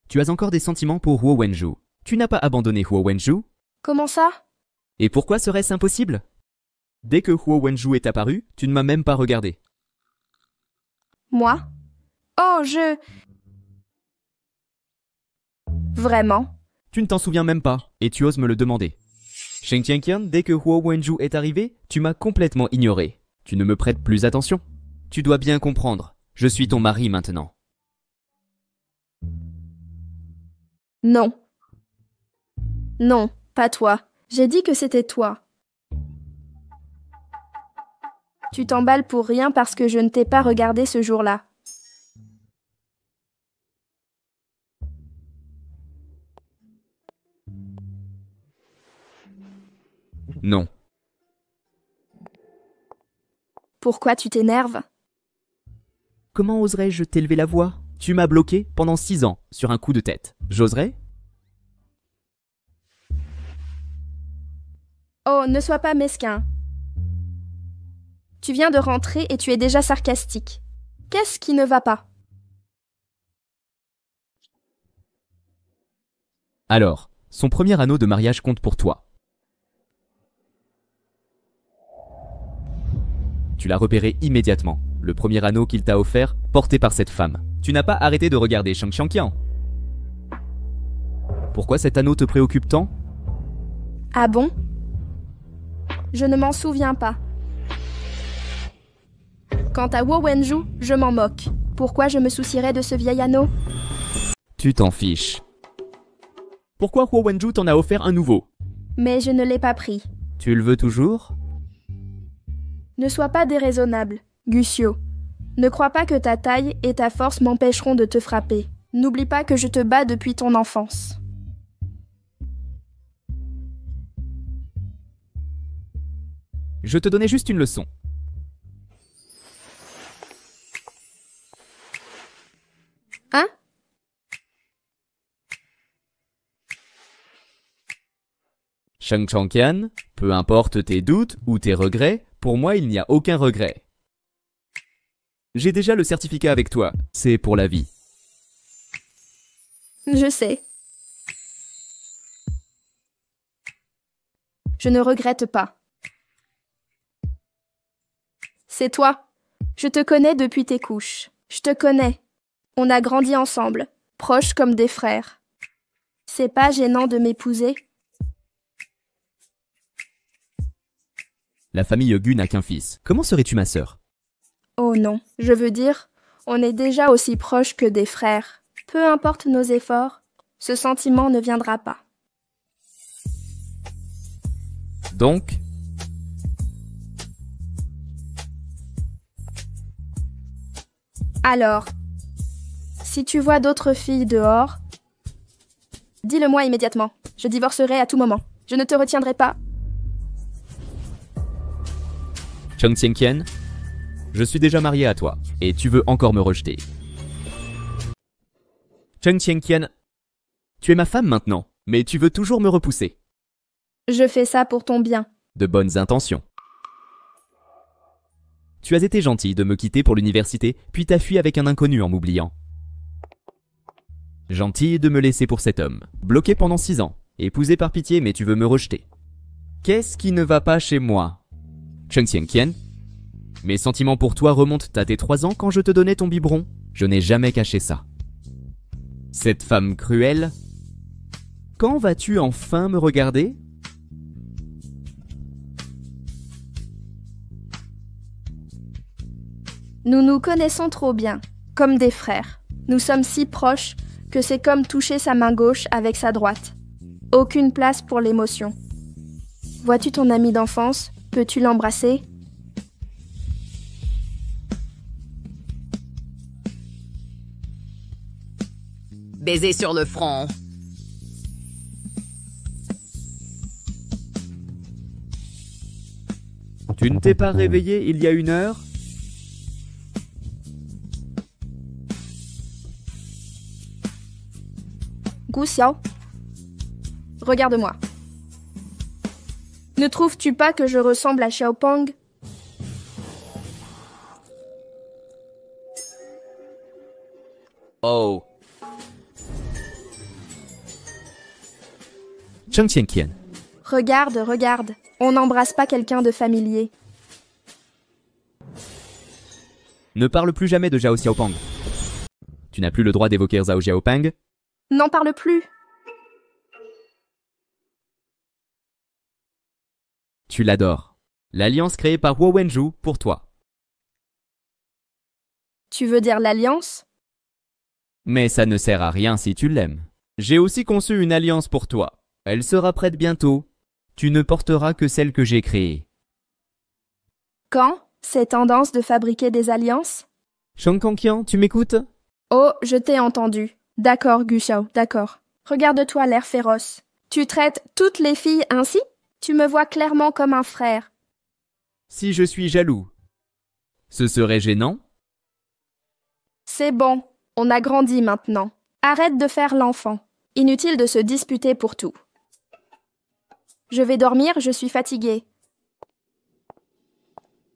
Tu as encore des sentiments pour Huo Wenju. Tu n'as pas abandonné Huo Wenju? Comment ça? Et pourquoi serait-ce impossible? Dès que Huo Wenju est apparu, tu ne m'as même pas regardé. Moi? Oh, Vraiment? Tu ne t'en souviens même pas, et tu oses me le demander. Sheng Qianqian, dès que Huo Wenju est arrivé, tu m'as complètement ignoré. Tu ne me prêtes plus attention. Tu dois bien comprendre, je suis ton mari maintenant. Non. Non, pas toi. J'ai dit que c'était toi. Tu t'emballes pour rien parce que je ne t'ai pas regardé ce jour-là. Non. Pourquoi tu t'énerves? Comment oserais-je t'élever la voix? Tu m'as bloqué pendant 6 ans sur un coup de tête. J'oserais? Oh, ne sois pas mesquin. Tu viens de rentrer et tu es déjà sarcastique. Qu'est-ce qui ne va pas? Alors, son premier anneau de mariage compte pour toi. Tu l'as repéré immédiatement. Le premier anneau qu'il t'a offert, porté par cette femme. Tu n'as pas arrêté de regarder Sheng Xiangqian. Pourquoi cet anneau te préoccupe tant? Ah bon? Je ne m'en souviens pas. Quant à Huo Wenju, je m'en moque. Pourquoi je me soucierais de ce vieil anneau? Tu t'en fiches. Pourquoi Huo Wenju t'en a offert un nouveau? Mais je ne l'ai pas pris. Tu le veux toujours? Ne sois pas déraisonnable, Gu Xiao. Ne crois pas que ta taille et ta force m'empêcheront de te frapper. N'oublie pas que je te bats depuis ton enfance. Je te donnais juste une leçon. Hein? Sheng Xiangqian, peu importe tes doutes ou tes regrets, pour moi il n'y a aucun regret. J'ai déjà le certificat avec toi, c'est pour la vie. Je sais. Je ne regrette pas. C'est toi. Je te connais depuis tes couches. Je te connais. On a grandi ensemble, proches comme des frères. C'est pas gênant de m'épouser? La famille Gu n'a qu'un fils. Comment serais-tu ma sœur? Oh non, je veux dire, on est déjà aussi proches que des frères. Peu importe nos efforts, ce sentiment ne viendra pas. Donc? Alors, si tu vois d'autres filles dehors, dis-le-moi immédiatement. Je divorcerai à tout moment. Je ne te retiendrai pas. Sheng Xiangqian, je suis déjà marié à toi, et tu veux encore me rejeter. Sheng Xiangqian, tu es ma femme maintenant, mais tu veux toujours me repousser. Je fais ça pour ton bien. De bonnes intentions. Tu as été gentil de me quitter pour l'université, puis t'as fui avec un inconnu en m'oubliant. Gentil de me laisser pour cet homme, bloqué pendant 6 ans, épousé par pitié mais tu veux me rejeter. Qu'est-ce qui ne va pas chez moi? Sheng Xiangqian, mes sentiments pour toi remontent à tes 3 ans quand je te donnais ton biberon. Je n'ai jamais caché ça. Cette femme cruelle, quand vas-tu enfin me regarder? Nous nous connaissons trop bien, comme des frères. Nous sommes si proches que c'est comme toucher sa main gauche avec sa droite. Aucune place pour l'émotion. Vois-tu ton ami d'enfance? Peux-tu l'embrasser? Baiser sur le front. Tu ne t'es pas réveillé il y a 1 heure? Gu Xiao, regarde-moi. Ne trouves-tu pas que je ressemble à Xiaopeng? Oh. Cheng Qian. Regarde, regarde. On n'embrasse pas quelqu'un de familier. Ne parle plus jamais de Zhao Xiaopeng. Tu n'as plus le droit d'évoquer Zhao Xiaopeng. N'en parle plus. Tu l'adores. L'alliance créée par Huo Wenju pour toi. Tu veux dire l'alliance? Mais ça ne sert à rien si tu l'aimes. J'ai aussi conçu une alliance pour toi. Elle sera prête bientôt. Tu ne porteras que celle que j'ai créée. Quand? Ces tendances de fabriquer des alliances? Shang Kongqian, tu m'écoutes? Oh, je t'ai entendu. D'accord, Gu Xiao, d'accord. Regarde-toi l'air féroce. Tu traites toutes les filles ainsi? Tu me vois clairement comme un frère. Si je suis jaloux, ce serait gênant? C'est bon, on a grandi maintenant. Arrête de faire l'enfant. Inutile de se disputer pour tout. Je vais dormir, je suis fatiguée.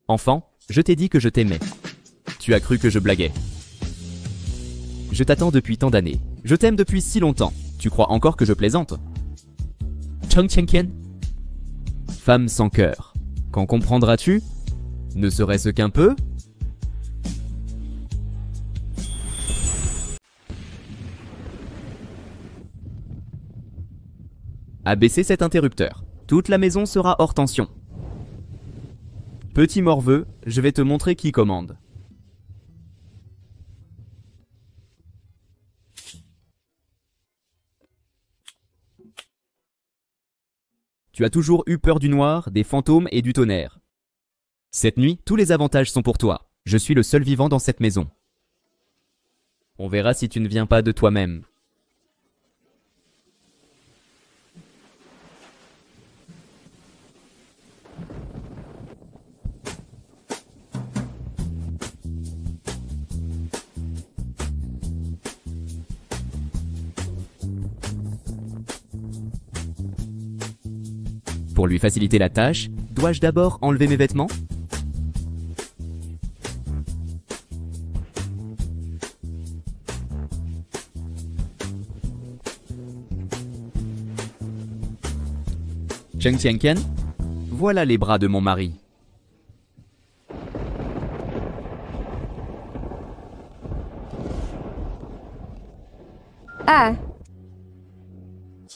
Enfant, je t'ai dit que je t'aimais. Tu as cru que je blaguais. Je t'attends depuis tant d'années. Je t'aime depuis si longtemps. Tu crois encore que je plaisante? Cheng Qian. Femme sans cœur. Quand comprendras-tu? Ne serait-ce qu'un peu? Abaissez cet interrupteur. Toute la maison sera hors tension. Petit morveux, je vais te montrer qui commande. Tu as toujours eu peur du noir, des fantômes et du tonnerre. Cette nuit, tous les avantages sont pour toi. Je suis le seul vivant dans cette maison. On verra si tu ne viens pas de toi-même. Pour lui faciliter la tâche, dois-je d'abord enlever mes vêtements? Cheng Qian, voilà les bras de mon mari. Ah!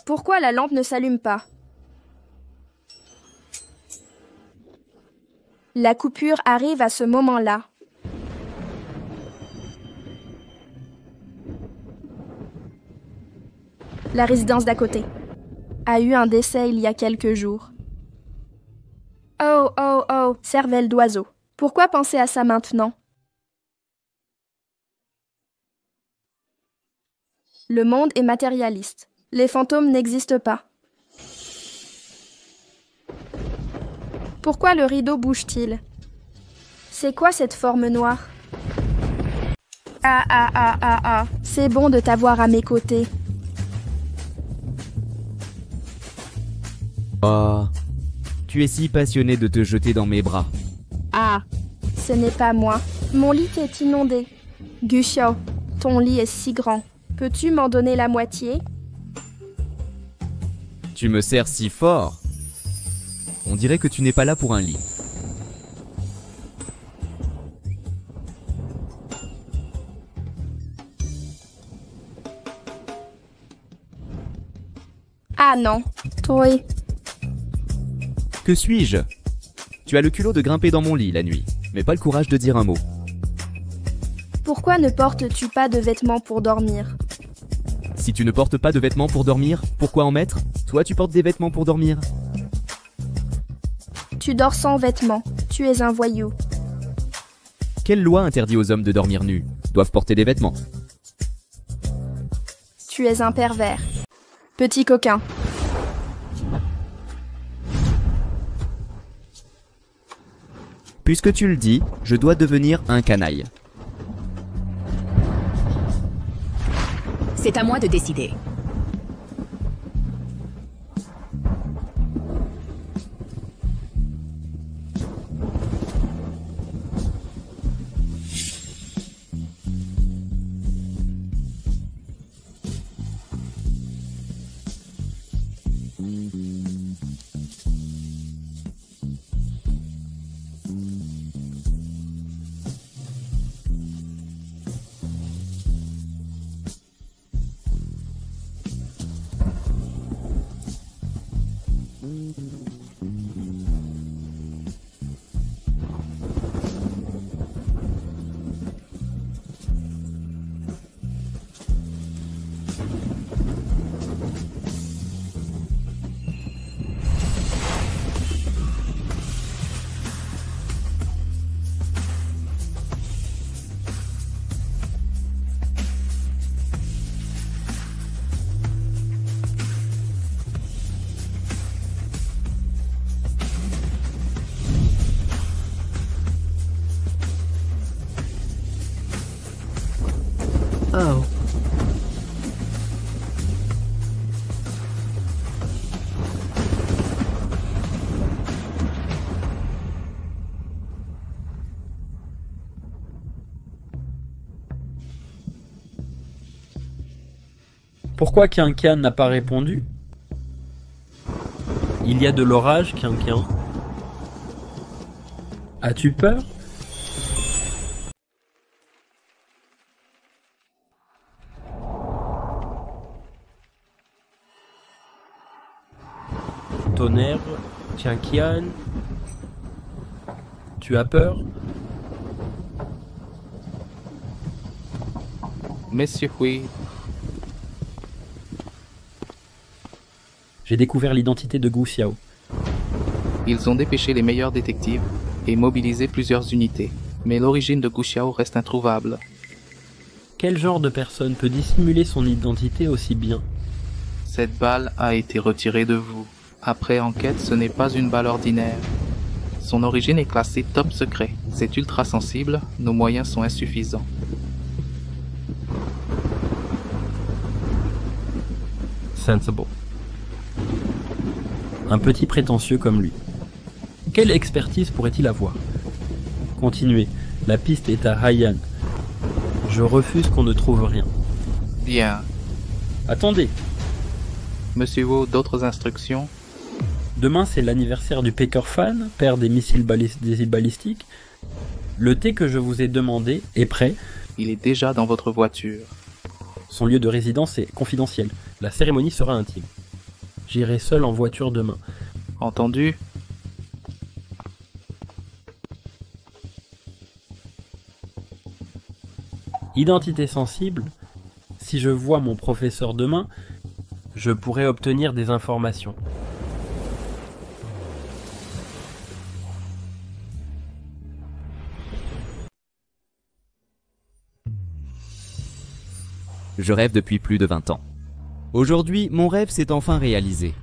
Pourquoi la lampe ne s'allume pas? La coupure arrive à ce moment-là. La résidence d'à côté a eu un décès il y a quelques jours. Oh, oh, oh, cervelle d'oiseau. Pourquoi penser à ça maintenant? Le monde est matérialiste. Les fantômes n'existent pas. Pourquoi le rideau bouge-t-il? C'est quoi cette forme noire? Ah, c'est bon de t'avoir à mes côtés. Oh, tu es si passionné de te jeter dans mes bras. Ah, ce n'est pas moi. Mon lit est inondé. Gu Xiao, ton lit est si grand. Peux-tu m'en donner la moitié? Tu me serres si fort. On dirait que tu n'es pas là pour un lit. Ah non, toi. Que suis-je? Tu as le culot de grimper dans mon lit la nuit, mais pas le courage de dire un mot. Pourquoi ne portes-tu pas de vêtements pour dormir? Si tu ne portes pas de vêtements pour dormir, pourquoi en mettre? Toi, tu portes des vêtements pour dormir. Tu dors sans vêtements. Tu es un voyou. Quelle loi interdit aux hommes de dormir nus? Doivent porter des vêtements. Tu es un pervers. Petit coquin. Puisque tu le dis, je dois devenir un canaille. C'est à moi de décider. Oh. Pourquoi Quinquin n'a pas répondu? Il y a de l'orage, Quinquin. As-tu peur? Tonnerre, Quinquin. Tu as peur? Monsieur Hui, J'ai découvert l'identité de Gu Xiao. ils ont dépêché les meilleurs détectives et mobilisé plusieurs unités, mais l'origine de Gu Xiao reste introuvable. Quel genre de personne peut dissimuler son identité aussi bien? Cette balle a été retirée de vous. Après enquête, ce n'est pas une balle ordinaire. Son origine est classée top secret. C'est ultra sensible, nos moyens sont insuffisants. Sensible. Un petit prétentieux comme lui. Quelle expertise pourrait-il avoir? Continuez, la piste est à Haiyan. Je refuse qu'on ne trouve rien. Bien. Attendez, Monsieur Wu, d'autres instructions? demain c'est l'anniversaire du Peker Fan, père des missiles balistiques. Le thé que je vous ai demandé est prêt. Il est déjà dans votre voiture. Son lieu de résidence est confidentiel. La cérémonie sera intime. J'irai seul en voiture demain. Entendu? Identité sensible. Si je vois mon professeur demain, je pourrai obtenir des informations. Je rêve depuis plus de 20 ans. Aujourd'hui, mon rêve s'est enfin réalisé.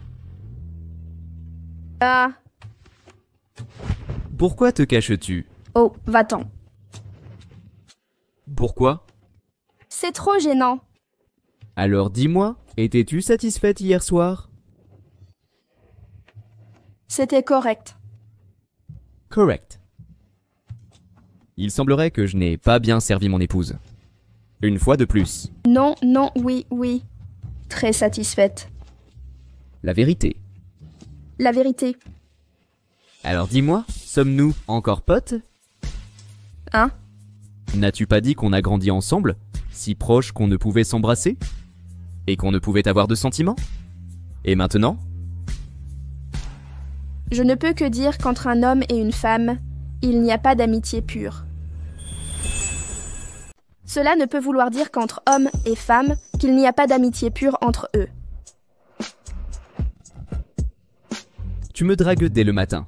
Ah. Pourquoi te caches-tu? Oh, va-t'en. Pourquoi? C'est trop gênant. Alors dis-moi, étais-tu satisfaite hier soir? C'était correct. Correct. Il semblerait que je n'ai pas bien servi mon épouse. Une fois de plus. Non, non, oui, oui. Très satisfaite. La vérité. La vérité. Alors dis-moi, sommes-nous encore potes? Hein? N'as-tu pas dit qu'on a grandi ensemble, si proches qu'on ne pouvait s'embrasser? Et qu'on ne pouvait avoir de sentiments? Et maintenant? Je ne peux que dire qu'entre un homme et une femme, il n'y a pas d'amitié pure. Cela ne peut vouloir dire qu'entre hommes et femmes, qu'il n'y a pas d'amitié pure entre eux. Tu me dragues dès le matin.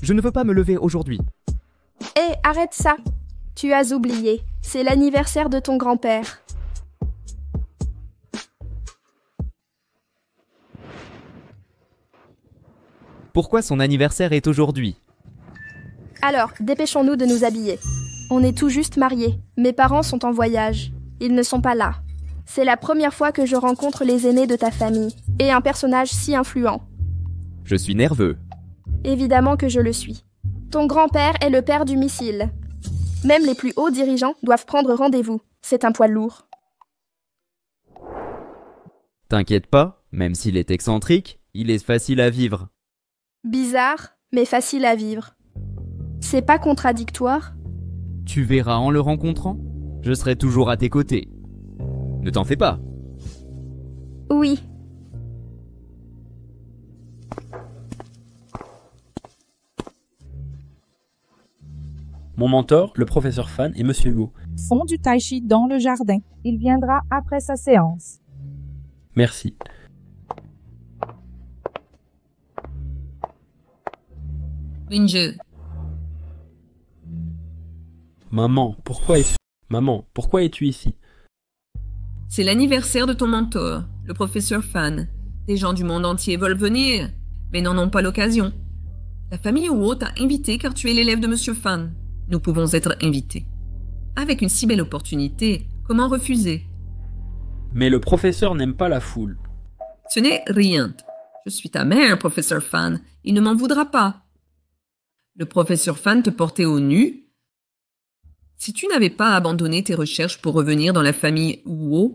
Je ne veux pas me lever aujourd'hui. Hé, arrête ça! Tu as oublié, c'est l'anniversaire de ton grand-père. Pourquoi son anniversaire est aujourd'hui? Alors, dépêchons-nous de nous habiller. On est tout juste mariés. Mes parents sont en voyage. Ils ne sont pas là. C'est la première fois que je rencontre les aînés de ta famille, et un personnage si influent. Je suis nerveux. Évidemment que je le suis. Ton grand-père est le père du missile. Même les plus hauts dirigeants doivent prendre rendez-vous. C'est un poids lourd. T'inquiète pas, même s'il est excentrique, il est facile à vivre. Bizarre, mais facile à vivre. C'est pas contradictoire? Tu verras en le rencontrant. Je serai toujours à tes côtés. Ne t'en fais pas. Oui. Mon mentor, le professeur Fan et Monsieur Wu. Font du tai chi dans le jardin. Il viendra après sa séance. Merci. Winje, Maman, pourquoi es-tu ici? c'est l'anniversaire de ton mentor, le professeur Fan. Des gens du monde entier veulent venir, mais n'en ont pas l'occasion. La famille Wu t'a invité car tu es l'élève de Monsieur Fan. Nous pouvons être invités. Avec une si belle opportunité, comment refuser? Mais le professeur n'aime pas la foule. Ce n'est rien. Je suis ta mère, professeur Fan. Il ne m'en voudra pas. Le professeur Fan te portait au nu. Si tu n'avais pas abandonné tes recherches pour revenir dans la famille Wu,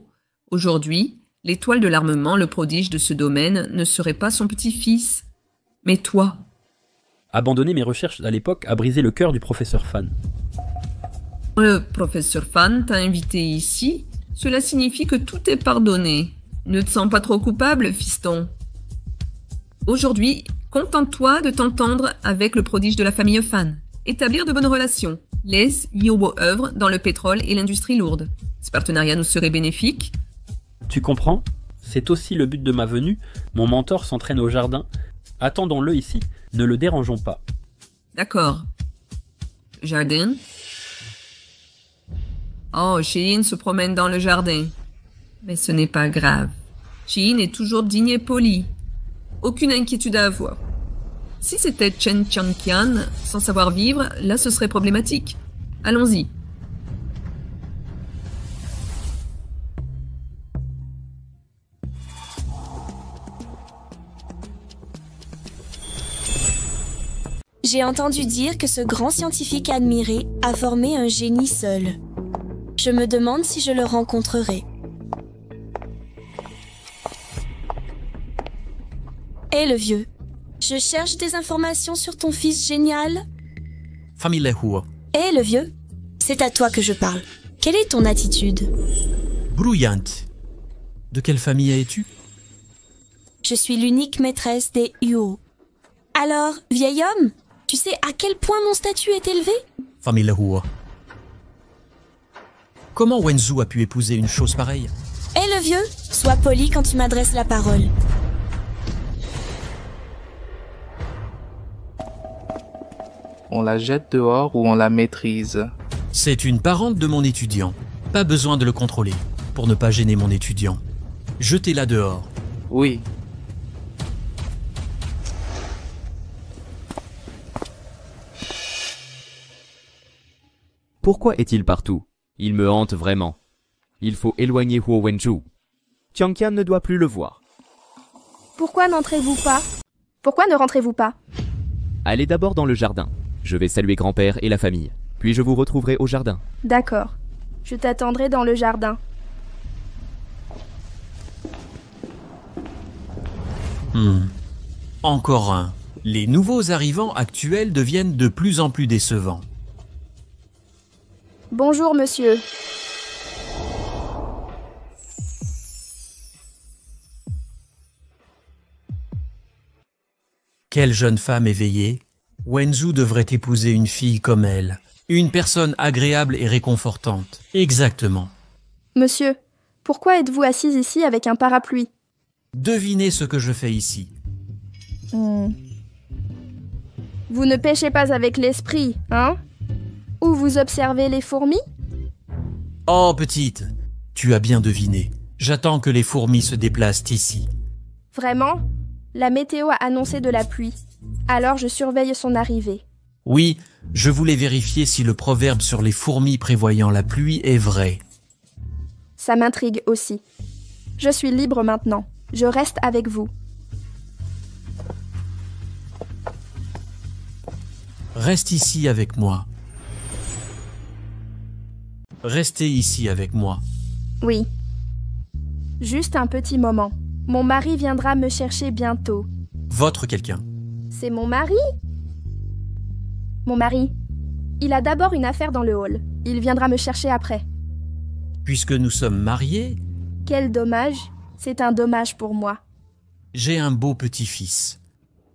aujourd'hui, l'étoile de l'armement, le prodige de ce domaine, ne serait pas son petit-fils. Mais toi... Abandonner mes recherches à l'époque a brisé le cœur du professeur Fan. Le professeur Fan t'a invité ici. Cela signifie que tout est pardonné. Ne te sens pas trop coupable, fiston. Aujourd'hui, contente-toi de t'entendre avec le prodige de la famille Fan. Établir de bonnes relations. Laisse Yobo œuvre dans le pétrole et l'industrie lourde. Ce partenariat nous serait bénéfique. Tu comprends? C'est aussi le but de ma venue. Mon mentor s'entraîne au jardin. Attendons-le ici. Ne le dérangeons pas. D'accord. Jardin? Oh, Cheyenne se promène dans le jardin. Mais ce n'est pas grave. Cheyenne est toujours digne et poli. Aucune inquiétude à avoir. Si c'était Chen Qian sans savoir vivre, là ce serait problématique. Allons-y. J'ai entendu dire que ce grand scientifique admiré a formé un génie seul. Je me demande si je le rencontrerai. Hé le vieux, je cherche des informations sur ton fils génial. Famille Wu. Hé le vieux, c'est à toi que je parle. Quelle est ton attitude? Bruyante. De quelle famille es-tu? Je suis l'unique maîtresse des Huo. Alors, vieil homme, tu sais à quel point mon statut est élevé? Famille Wu. Comment Wenzu a pu épouser une chose pareille? Hé le vieux, sois poli quand tu m'adresses la parole. On la jette dehors ou on la maîtrise? C'est une parente de mon étudiant. Pas besoin de le contrôler, pour ne pas gêner mon étudiant. Jetez-la dehors. Oui. Pourquoi est-il partout? Il me hante vraiment. Il faut éloigner Huo Wenju. Qian ne doit plus le voir. Pourquoi n'entrez-vous pas? Pourquoi ne rentrez-vous pas? Allez d'abord dans le jardin. Je vais saluer grand-père et la famille. Puis je vous retrouverai au jardin. D'accord. Je t'attendrai dans le jardin. Encore un. Les nouveaux arrivants actuels deviennent de plus en plus décevants. Bonjour, monsieur. Quelle jeune femme éveillée. Wenzu devrait épouser une fille comme elle. Une personne agréable et réconfortante. Exactement. Monsieur, pourquoi êtes-vous assise ici avec un parapluie? Devinez ce que je fais ici. Vous ne pêchez pas avec l'esprit, hein? Ou vous observez les fourmis? Oh, petite, tu as bien deviné. J'attends que les fourmis se déplacent ici. Vraiment? La météo a annoncé de la pluie. Alors je surveille son arrivée. Oui, je voulais vérifier si le proverbe sur les fourmis prévoyant la pluie est vrai. Ça m'intrigue aussi. Je suis libre maintenant. Je reste avec vous. Reste ici avec moi. Restez ici avec moi. Oui. Juste un petit moment. Mon mari viendra me chercher bientôt. Votre quelqu'un. C'est mon mari? Mon mari. Il a d'abord une affaire dans le hall. Il viendra me chercher après. Puisque nous sommes mariés... Quel dommage. C'est un dommage pour moi. J'ai un beau petit-fils.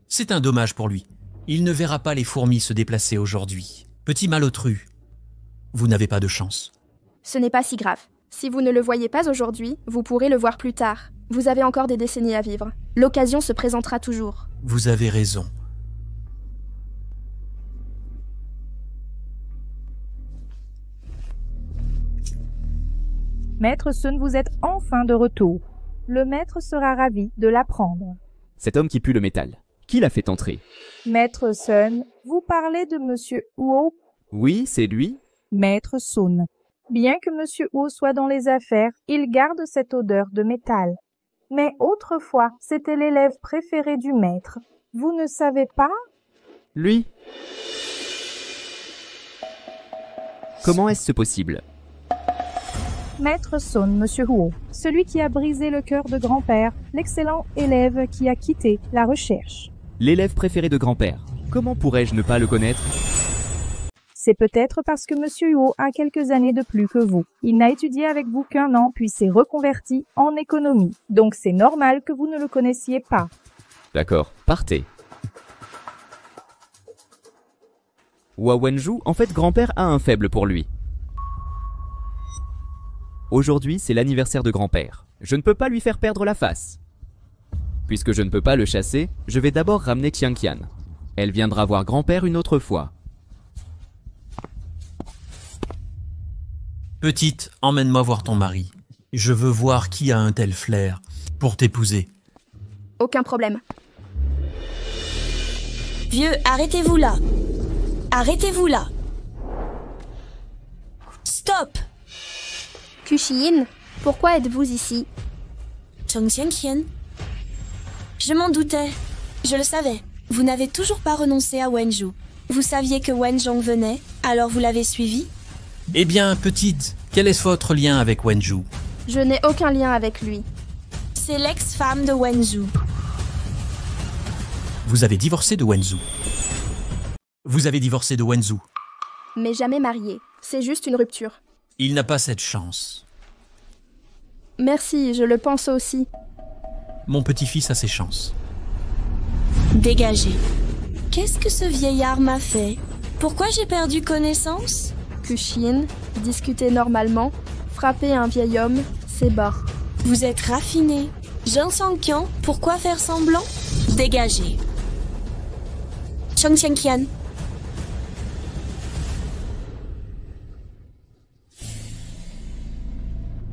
C'est un dommage pour lui. Il ne verra pas les fourmis se déplacer aujourd'hui. Petit malotru. Vous n'avez pas de chance. Ce n'est pas si grave. Si vous ne le voyez pas aujourd'hui, vous pourrez le voir plus tard. Vous avez encore des décennies à vivre. L'occasion se présentera toujours. Vous avez raison. Maître Sun, vous êtes enfin de retour. Le maître sera ravi de l'apprendre. Cet homme qui pue le métal, qui l'a fait entrer? Maître Sun, vous parlez de Monsieur Huo? Oui, c'est lui. Maître Sun. Bien que Monsieur Huo soit dans les affaires, il garde cette odeur de métal. Mais autrefois, c'était l'élève préféré du maître. Vous ne savez pas? Lui? Comment est-ce possible? Maître Sun, Monsieur Huo, celui qui a brisé le cœur de grand-père, l'excellent élève qui a quitté la recherche. L'élève préféré de grand-père. Comment pourrais-je ne pas le connaître? C'est peut-être parce que Monsieur Huo a quelques années de plus que vous. Il n'a étudié avec vous qu'1 an, puis s'est reconverti en économie. Donc c'est normal que vous ne le connaissiez pas. D'accord, partez. Hua Wenju, en fait, grand-père a un faible pour lui. Aujourd'hui, c'est l'anniversaire de grand-père. Je ne peux pas lui faire perdre la face. Puisque je ne peux pas le chasser, je vais d'abord ramener Qianqian. Elle viendra voir grand-père une autre fois. Petite, emmène-moi voir ton mari. Je veux voir qui a un tel flair pour t'épouser. Aucun problème. Vieux, arrêtez-vous là. Arrêtez-vous là. Stop! Kushi-in, pourquoi êtes-vous ici? Chang Qianqian. Je m'en doutais. Je le savais. Vous n'avez toujours pas renoncé à Wenju. Vous saviez que Wenzhong venait, alors vous l'avez suivi? Eh bien, petite, quel est votre lien avec Wenju? Je n'ai aucun lien avec lui. C'est l'ex-femme de Wenju. Vous avez divorcé de Wenju. Vous avez divorcé de Wenju. Mais jamais marié. C'est juste une rupture. Il n'a pas cette chance. Merci, je le pense aussi. Mon petit-fils a ses chances. Dégagez. Qu'est-ce que ce vieillard m'a fait? Pourquoi j'ai perdu connaissance? Kushi-in, discuter normalement, frapper un vieil homme, c'est bas. Vous êtes raffiné. Jean Sanqian, pourquoi faire semblant? Dégagez. Chang Qianqian.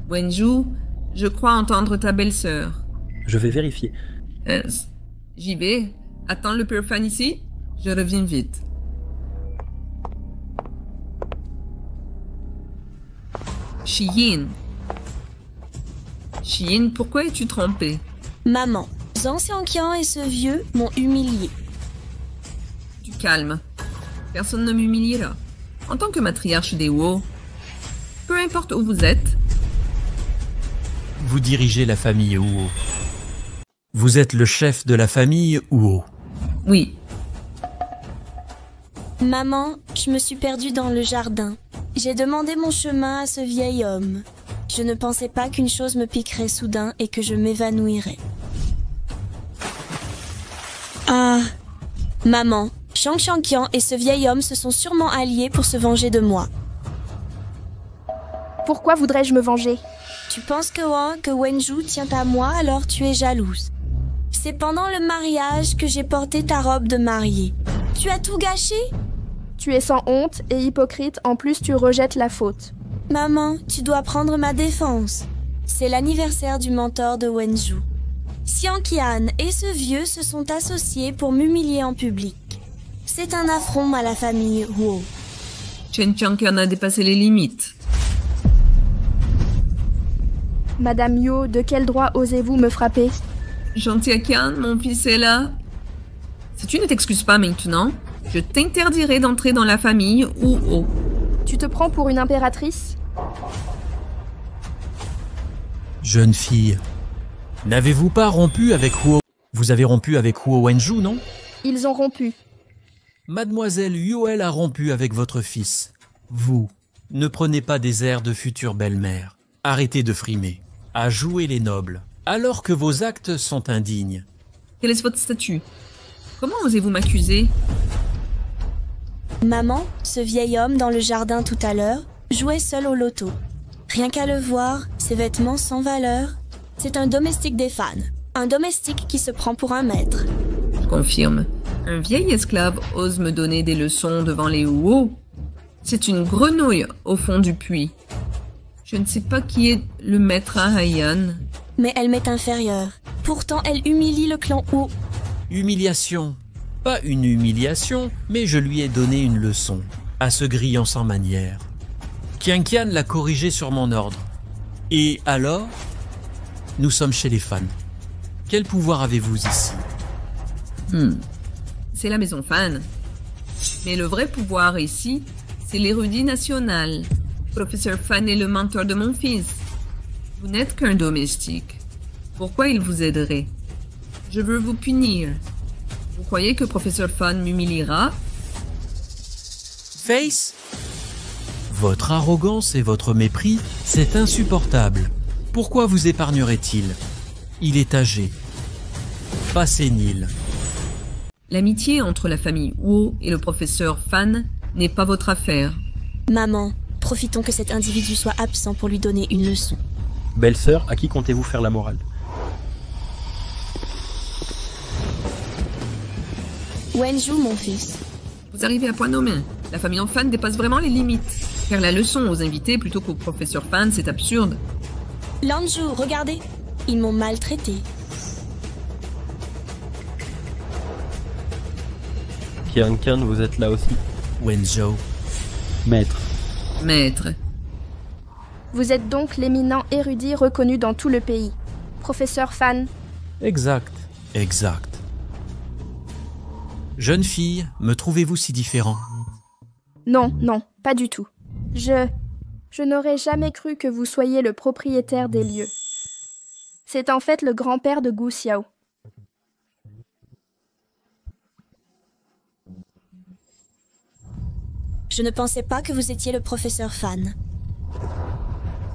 Wenju, je crois entendre ta belle-sœur. Je vais vérifier. J'y vais. Attends le pur fan ici. Je reviens vite. Shiyin. Shiyin, pourquoi es-tu trompée? Maman, Zhang Xiangqian et ce vieux m'ont humiliée. Du calme. Personne ne m'humiliera. En tant que matriarche des Huo, peu importe où vous êtes, vous dirigez la famille Huo. Vous êtes le chef de la famille Huo. Oui. Maman, je me suis perdue dans le jardin. J'ai demandé mon chemin à ce vieil homme. Je ne pensais pas qu'une chose me piquerait soudain et que je m'évanouirais. Ah, maman, je Shang Xiangqian et ce vieil homme se sont sûrement alliés pour se venger de moi. Pourquoi voudrais-je me venger? Tu penses que Wenju tient à moi, alors tu es jalouse. C'est pendant le mariage que j'ai porté ta robe de mariée. Tu as tout gâché? Tu es sans honte et hypocrite, en plus tu rejettes la faute. Maman, tu dois prendre ma défense. C'est l'anniversaire du mentor de Wenju. Xiang Qian et ce vieux se sont associés pour m'humilier en public. C'est un affront à la famille Huo. Chen Qian a dépassé les limites. Madame Yo, de quel droit osez-vous me frapper? Gentil Qian, mon fils est là. Si tu ne t'excuses pas maintenant, je t'interdirai d'entrer dans la famille Huo. Tu te prends pour une impératrice? Jeune fille, n'avez-vous pas rompu avec Huo? Vous avez rompu avec Huo Wenju, non? Ils ont rompu. Mademoiselle Yuel a rompu avec votre fils. Vous, ne prenez pas des airs de future belle-mère. Arrêtez de frimer, à jouer les nobles, alors que vos actes sont indignes. Quel est votre statut? Comment osez-vous m'accuser? Maman, ce vieil homme dans le jardin tout à l'heure, jouait seul au loto. Rien qu'à le voir, ses vêtements sans valeur, c'est un domestique des fans. Un domestique qui se prend pour un maître. Je confirme. Un vieil esclave ose me donner des leçons devant les Huo. C'est une grenouille au fond du puits. Je ne sais pas qui est le maître à Haiyan. Mais elle m'est inférieure. Pourtant, elle humilie le clan Huo. Humiliation. Pas une humiliation, mais je lui ai donné une leçon, à ce grillant sans manière. Qian l'a corrigé sur mon ordre. Et alors, nous sommes chez les fans. Quel pouvoir avez-vous ici? C'est la maison fan. Mais le vrai pouvoir ici, c'est l'érudit national. Professeur Fan est le mentor de mon fils. Vous n'êtes qu'un domestique. Pourquoi il vous aiderait? Je veux vous punir. Vous croyez que Professeur Fan m'humiliera? Face? Votre arrogance et votre mépris, c'est insupportable. Pourquoi vous épargnerait-il? Il est âgé, pas sénile. L'amitié entre la famille Huo et le professeur Fan n'est pas votre affaire. Maman, profitons que cet individu soit absent pour lui donner une leçon. Belle-sœur, à qui comptez-vous faire la morale? Wenju, mon fils. Vous arrivez à point nommé. La famille en Fan dépasse vraiment les limites. Faire la leçon aux invités plutôt qu'au professeur Fan, c'est absurde. Lanju, regardez. Ils m'ont maltraité. Qian, vous êtes là aussi? Wenju. Maître. Maître. Vous êtes donc l'éminent érudit reconnu dans tout le pays. Professeur Fan. Exact. Jeune fille, me trouvez-vous si différent? Non, pas du tout. Je n'aurais jamais cru que vous soyez le propriétaire des lieux. C'est en fait le grand-père de Gu Xiao. Je ne pensais pas que vous étiez le professeur Fan.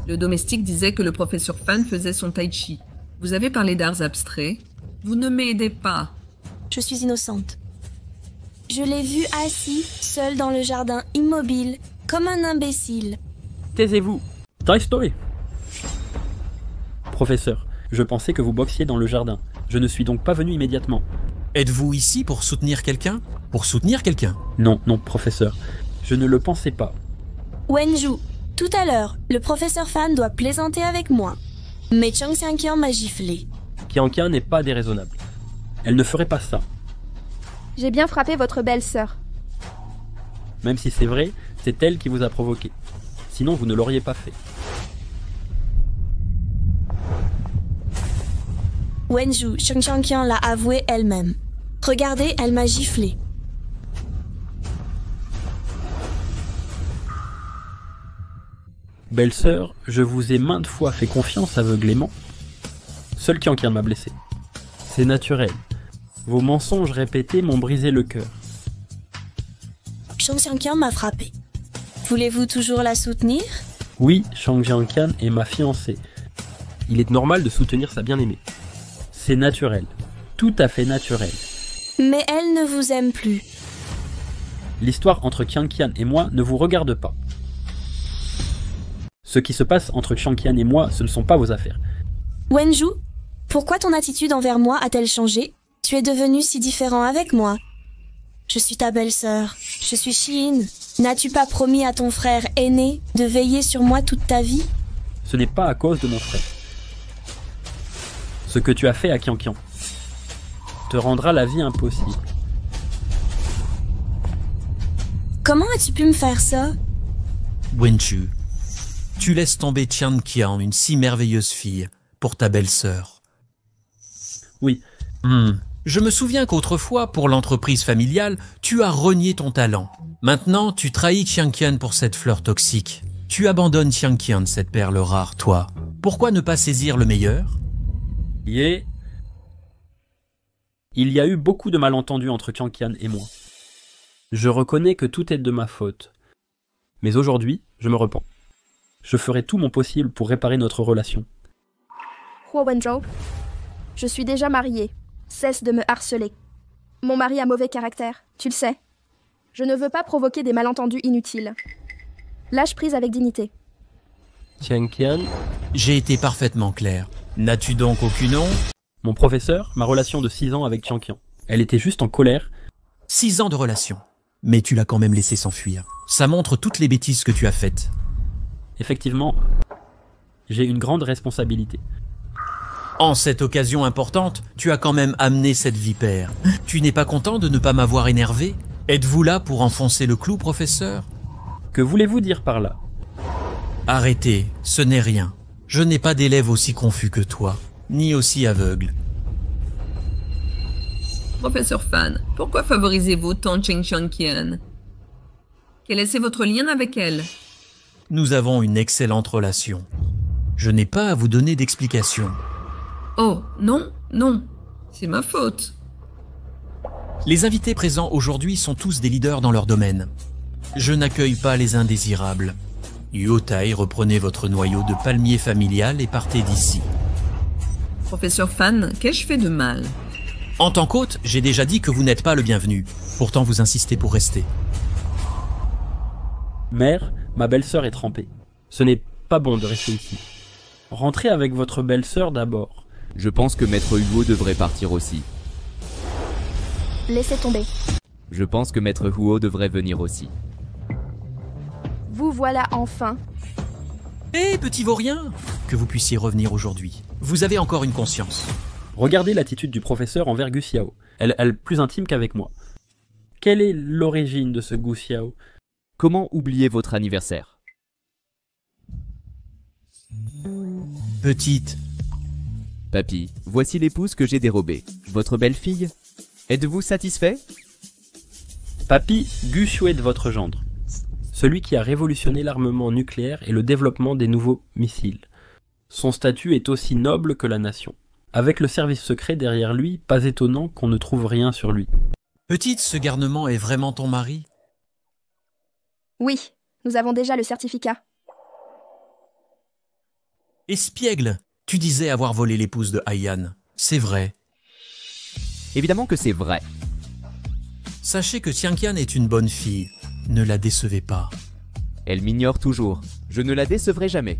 Le domestique disait que le professeur Fan faisait son tai chi. Vous avez parlé d'arts abstraits. Vous ne m'aidez pas. Je suis innocente. Je l'ai vu assis, seul dans le jardin, immobile, comme un imbécile. Taisez-vous. Toy Story. Professeur, je pensais que vous boxiez dans le jardin. Je ne suis donc pas venu immédiatement. Êtes-vous ici pour soutenir quelqu'un? Non, professeur. Je ne le pensais pas. Wenju, tout à l'heure, le professeur Fan doit plaisanter avec moi. Mais Chang Xiangqian m'a giflé. Qian n'est pas déraisonnable. Elle ne ferait pas ça. J'ai bien frappé votre belle-sœur. Même si c'est vrai, c'est elle qui vous a provoqué. Sinon, vous ne l'auriez pas fait. Wenju, Shang Xiangqian l'a avoué elle-même. Regardez, elle m'a giflé. Belle-sœur, je vous ai maintes fois fait confiance aveuglément. Seul Qian m'a blessé. C'est naturel. Vos mensonges répétés m'ont brisé le cœur. Shang Xiangqian m'a frappé. Voulez-vous toujours la soutenir? Oui, Shang Xiangqian est ma fiancée. Il est normal de soutenir sa bien-aimée. C'est naturel. Tout à fait naturel. Mais elle ne vous aime plus. L'histoire entre Qianqian et moi ne vous regarde pas. Ce qui se passe entre Qianqian et moi, ce ne sont pas vos affaires. Wenju, pourquoi ton attitude envers moi a-t-elle changé? Tu es devenu si différent avec moi. Je suis ta belle-sœur. Je suis Shiin. N'as-tu pas promis à ton frère aîné de veiller sur moi toute ta vie? Ce n'est pas à cause de mon frère. Ce que tu as fait à Qianqian te rendra la vie impossible. Comment as-tu pu me faire ça? Wenju, tu laisses tomber Qianqian, une si merveilleuse fille, pour ta belle-sœur. Oui. Je me souviens qu'autrefois, pour l'entreprise familiale, tu as renié ton talent. Maintenant, tu trahis Qianqian pour cette fleur toxique. Tu abandonnes Qianqian, cette perle rare, toi. Pourquoi ne pas saisir le meilleur? Il y a eu beaucoup de malentendus entre Qianqian et moi. Je reconnais que tout est de ma faute. Mais aujourd'hui, je me repens. Je ferai tout mon possible pour réparer notre relation. Huo Wenzhou, je suis déjà mariée. Cesse de me harceler. Mon mari a mauvais caractère, tu le sais. Je ne veux pas provoquer des malentendus inutiles. Lâche prise avec dignité. Qianqian, j'ai été parfaitement clair. N'as-tu donc aucune honte? Mon professeur, ma relation de 6 ans avec Qianqian. Elle était juste en colère. 6 ans de relation. Mais tu l'as quand même laissé s'enfuir. Ça montre toutes les bêtises que tu as faites. Effectivement, j'ai une grande responsabilité. En cette occasion importante, tu as quand même amené cette vipère. Tu n'es pas content de ne pas m'avoir énervé? Êtes-vous là pour enfoncer le clou, professeur? Que voulez-vous dire par là? Arrêtez, ce n'est rien. Je n'ai pas d'élève aussi confus que toi, ni aussi aveugle. Professeur Fan, pourquoi favorisez-vous tant Qianqian? Quel est votre lien avec elle? Nous avons une excellente relation. Je n'ai pas à vous donner d'explication. Oh, non, non, c'est ma faute. Les invités présents aujourd'hui sont tous des leaders dans leur domaine. Je n'accueille pas les indésirables. Yuotai, reprenez votre noyau de palmier familial et partez d'ici. Professeur Fan, qu'ai-je fait de mal? En tant qu'hôte, j'ai déjà dit que vous n'êtes pas le bienvenu. Pourtant, vous insistez pour rester. Mère, ma belle-sœur est trempée. Ce n'est pas bon de rester ici. Rentrez avec votre belle-sœur d'abord. Je pense que Maître Huo devrait partir aussi. Laissez tomber. Je pense que Maître Huo devrait venir aussi. Vous voilà enfin. Hé, petit vaurien! Que vous puissiez revenir aujourd'hui. Vous avez encore une conscience. Regardez l'attitude du professeur envers Gu Xiao. Elle est plus intime qu'avec moi. Quelle est l'origine de ce Gu Xiao? Comment oublier votre anniversaire? Petite. Papy, voici l'épouse que j'ai dérobée. Votre belle-fille? Êtes-vous satisfait? Papy, Gu Xiao est de votre gendre. Celui qui a révolutionné l'armement nucléaire et le développement des nouveaux missiles. Son statut est aussi noble que la nation. Avec le service secret derrière lui, pas étonnant qu'on ne trouve rien sur lui. Petite, ce garnement est vraiment ton mari? Oui, nous avons déjà le certificat. Espiègle, tu disais avoir volé l'épouse de Haiyan. C'est vrai. Évidemment que c'est vrai. Sachez que Qianqian est une bonne fille. Ne la décevez pas. Elle m'ignore toujours. Je ne la décevrai jamais.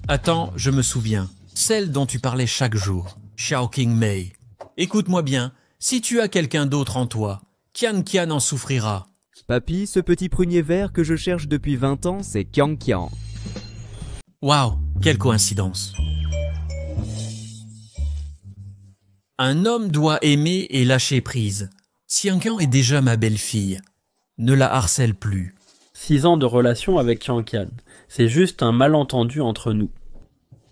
Attends, je me souviens. Celle dont tu parlais chaque jour. Xiaoqing Mei. Écoute-moi bien. Si tu as quelqu'un d'autre en toi, Qianqian en souffrira. Papy, ce petit prunier vert que je cherche depuis 20 ans, c'est Qianqian. Waouh, quelle coïncidence. Un homme doit aimer et lâcher prise. Qianqian est déjà ma belle-fille. Ne la harcèle plus. 6 ans de relation avec Qianqian. C'est juste un malentendu entre nous.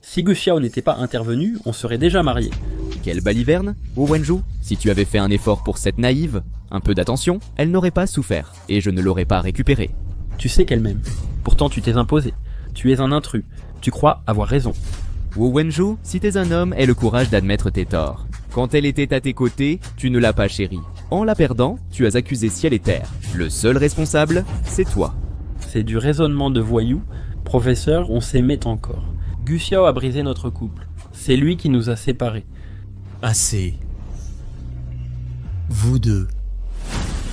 Si Gu Xiao n'était pas intervenu, on serait déjà mariés. Quelle baliverne, Huo Wenju. Si tu avais fait un effort pour cette naïve, un peu d'attention, elle n'aurait pas souffert, et je ne l'aurais pas récupérée. Tu sais qu'elle m'aime. Pourtant tu t'es imposé. Tu es un intrus. Tu crois avoir raison. Huo Wenju, si t'es un homme, aie le courage d'admettre tes torts. Quand elle était à tes côtés, tu ne l'as pas chérie. En la perdant, tu as accusé ciel et terre. Le seul responsable, c'est toi. C'est du raisonnement de voyou. Professeur, on s'aimait encore. Gu Xiao a brisé notre couple. C'est lui qui nous a séparés. Assez. Vous deux.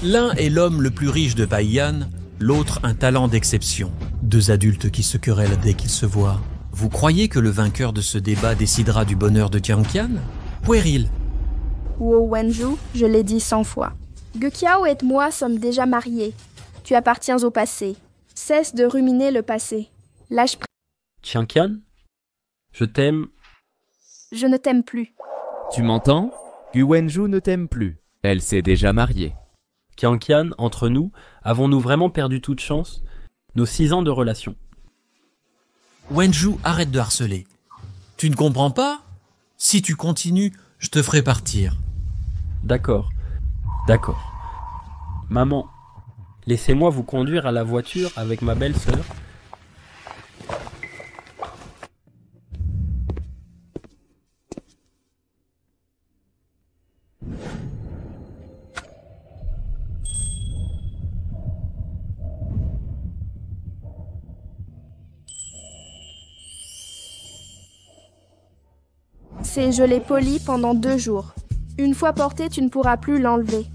L'un est l'homme le plus riche de Baiyan, l'autre un talent d'exception. Deux adultes qui se querellent dès qu'ils se voient. Vous croyez que le vainqueur de ce débat décidera du bonheur de Tianqian? Puéril. Huo Wenju, je l'ai dit 100 fois. Geqiao et moi sommes déjà mariés. Tu appartiens au passé. Cesse de ruminer le passé. Lâche prise. Tianqian, je t'aime. Je ne t'aime plus. Tu m'entends? Gu Wenju ne t'aime plus. Elle s'est déjà mariée. Tianqian, entre nous, avons-nous vraiment perdu toute chance? Nos 6 ans de relation. Wenju, arrête de harceler. Tu ne comprends pas? Si tu continues, je te ferai partir. D'accord. D'accord. Maman, laissez-moi vous conduire à la voiture avec ma belle-sœur. C'est je l'ai poli pendant 2 jours. Une fois porté, tu ne pourras plus l'enlever.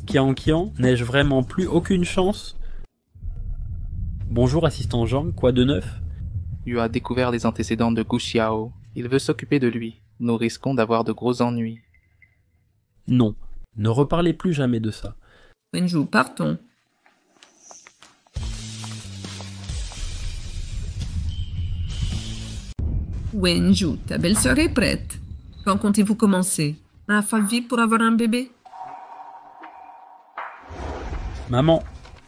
Tianqian, n'ai-je vraiment plus aucune chance? Bonjour assistant Zhang, quoi de neuf? Yu a découvert les antécédents de Gu Xiao. Il veut s'occuper de lui. Nous risquons d'avoir de gros ennuis. Non, ne reparlez plus jamais de ça. Wenju, partons. Wenju, ta belle-sœur est prête. Quand comptez-vous commencer? Un famille pour avoir un bébé? Maman,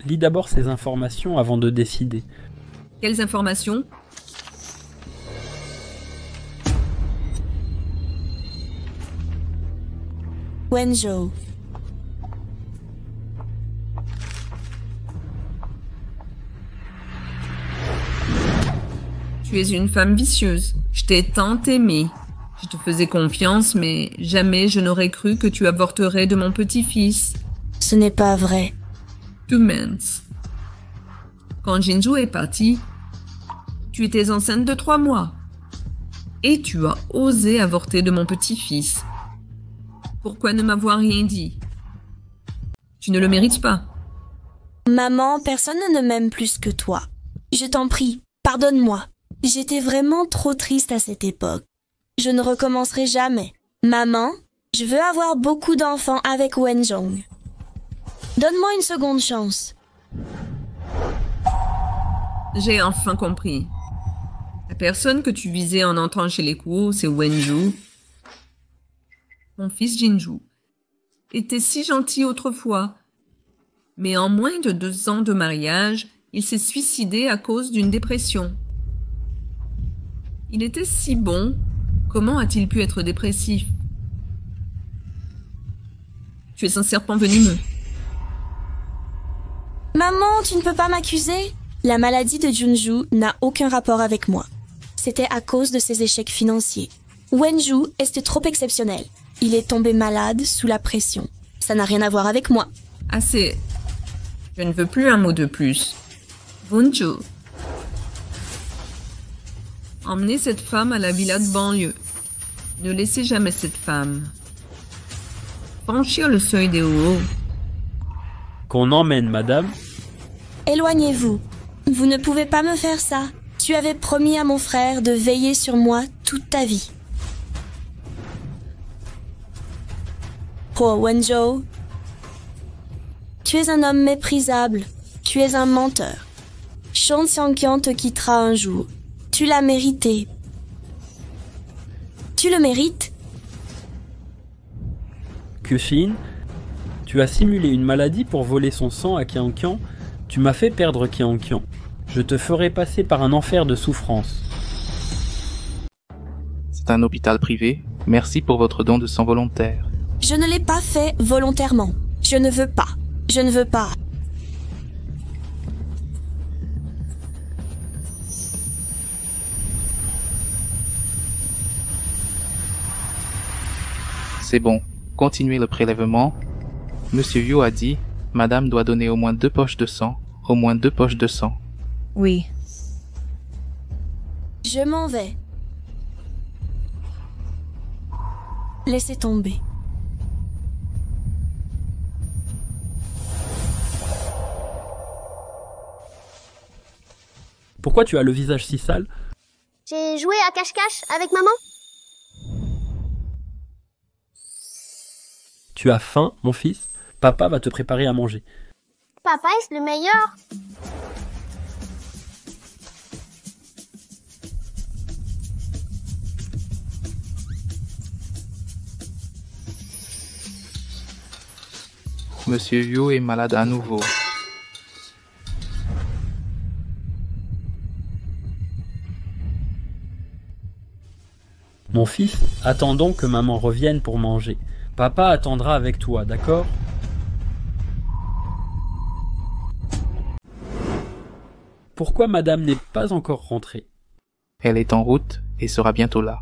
lis d'abord ces informations avant de décider. Quelles informations? Wenju. Tu es une femme vicieuse. Je t'ai tant aimée. Je te faisais confiance, mais jamais je n'aurais cru que tu avorterais de mon petit-fils. Ce n'est pas vrai. Tu mens. Quand Jinju est parti, tu étais enceinte de 3 mois. Et tu as osé avorter de mon petit-fils. Pourquoi ne m'avoir rien dit? Tu ne le mérites pas. Maman, personne ne m'aime plus que toi. Je t'en prie, pardonne-moi. J'étais vraiment trop triste à cette époque. Je ne recommencerai jamais. Maman, je veux avoir beaucoup d'enfants avec Wenjong. Donne-moi une seconde chance. J'ai enfin compris. La personne que tu visais en entrant chez les Kuo, c'est Wenju. Mon fils Jinju était si gentil autrefois. Mais en moins de 2 ans de mariage, il s'est suicidé à cause d'une dépression. Il était si bon. Comment a-t-il pu être dépressif? Tu es un serpent venimeux. Maman, tu ne peux pas m'accuser. La maladie de Junju n'a aucun rapport avec moi. C'était à cause de ses échecs financiers. Wenju est trop exceptionnel. Il est tombé malade sous la pression. Ça n'a rien à voir avec moi. Assez. Je ne veux plus un mot de plus. Wenju. Emmenez cette femme à la villa de banlieue. Ne laissez jamais cette femme franchir le seuil des Huo. Qu'on emmène, madame. Éloignez-vous. Vous ne pouvez pas me faire ça. Tu avais promis à mon frère de veiller sur moi toute ta vie. Oh, Wenju. Tu es un homme méprisable. Tu es un menteur. Shang Xiangqian te quittera un jour. Tu l'as mérité. Tu le mérites? Kushin, tu as simulé une maladie pour voler son sang à Tianqian. Tu m'as fait perdre Tianqian. Je te ferai passer par un enfer de souffrance. C'est un hôpital privé. Merci pour votre don de sang volontaire. Je ne l'ai pas fait volontairement. Je ne veux pas. Je ne veux pas. C'est bon. Continuez le prélèvement. Monsieur Yu a dit, Madame doit donner au moins 2 poches de sang. Au moins 2 poches de sang. Oui. Je m'en vais. Laissez tomber. Pourquoi tu as le visage si sale? J'ai joué à cache-cache avec maman. Tu as faim, mon fils? Papa va te préparer à manger. Papa est le meilleur. Monsieur Yu est malade à nouveau. Mon fils, attendons que maman revienne pour manger. Papa attendra avec toi, d'accord? Pourquoi madame n'est pas encore rentrée? Elle est en route et sera bientôt là.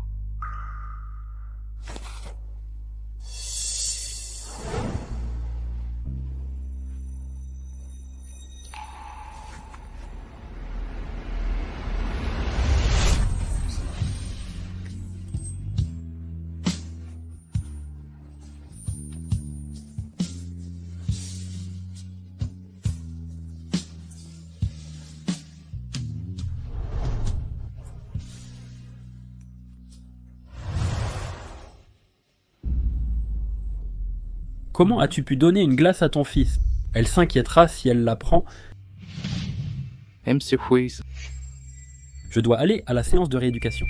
Comment as-tu pu donner une glace à ton fils? Elle s'inquiétera si elle la prend. Monsieur Hui, Je dois aller à la séance de rééducation.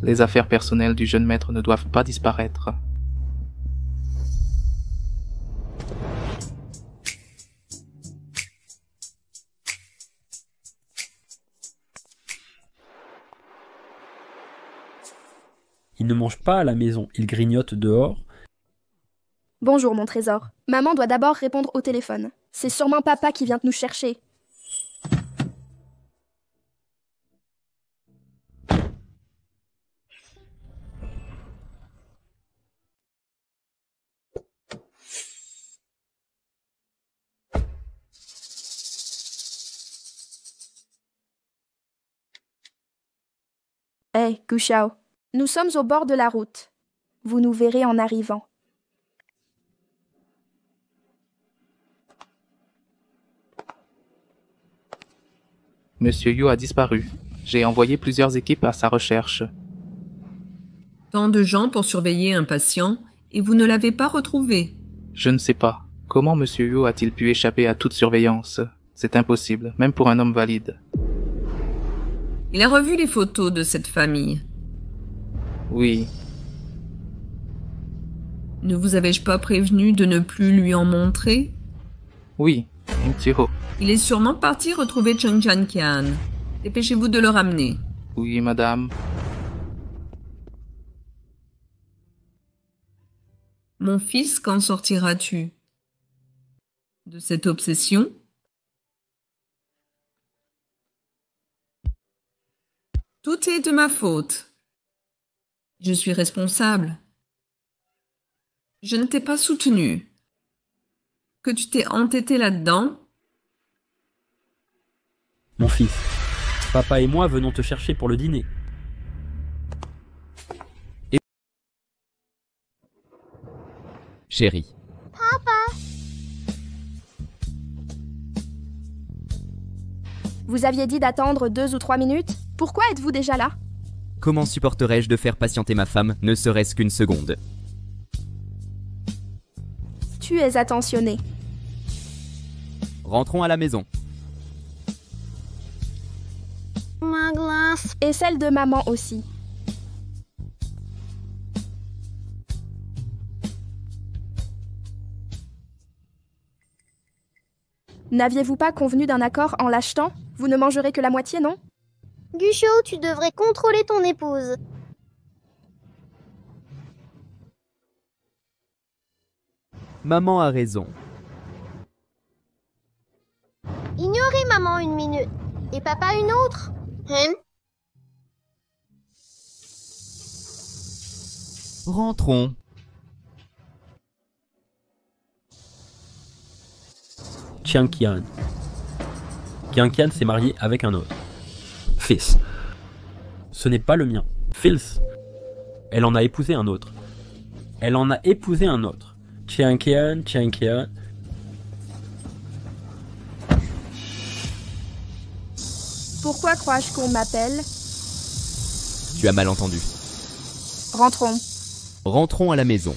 les affaires personnelles du jeune maître ne doivent pas disparaître. Il ne mange pas à la maison, il grignote dehors. Bonjour mon trésor. Maman doit d'abord répondre au téléphone. C'est sûrement papa qui vient nous chercher. Hé, Gu Xiao, nous sommes au bord de la route. Vous nous verrez en arrivant. Monsieur Yu a disparu. J'ai envoyé plusieurs équipes à sa recherche. Tant de gens pour surveiller un patient et vous ne l'avez pas retrouvé. Je ne sais pas. Comment Monsieur Yu a-t-il pu échapper à toute surveillance? C'est impossible, même pour un homme valide. Il a revu les photos de cette famille. Oui. Ne vous avais-je pas prévenu de ne plus lui en montrer? Oui, Imtiro. Il est sûrement parti retrouver Cheng Jianqian. Dépêchez-vous de le ramener. Oui, madame. Mon fils, quand sortiras-tu de cette obsession? Tout est de ma faute. Je suis responsable. Je ne t'ai pas soutenu. Que tu t'es entêté là-dedans? Mon fils, papa et moi venons te chercher pour le dîner. Et... Chérie. Papa! Vous aviez dit d'attendre 2 ou 3 minutes? Pourquoi êtes-vous déjà là? Comment supporterais-je de faire patienter ma femme, ne serait-ce qu'une seconde? Tu es attentionné. Rentrons à la maison. Ma glace. Et celle de maman aussi. N'aviez-vous pas convenu d'un accord en l'achetant? Vous ne mangerez que la moitié, non? Gu Xiao, tu devrais contrôler ton épouse. Maman a raison. Ignorez maman une minute. Et papa une autre. Hein? Rentrons. Jianqian. Jianqian s'est marié avec un autre. Fils. Ce n'est pas le mien. Fils, elle en a épousé un autre. Elle en a épousé un autre. Qianqian. Pourquoi crois-je qu'on m'appelle? Tu as mal entendu. Rentrons. Rentrons à la maison.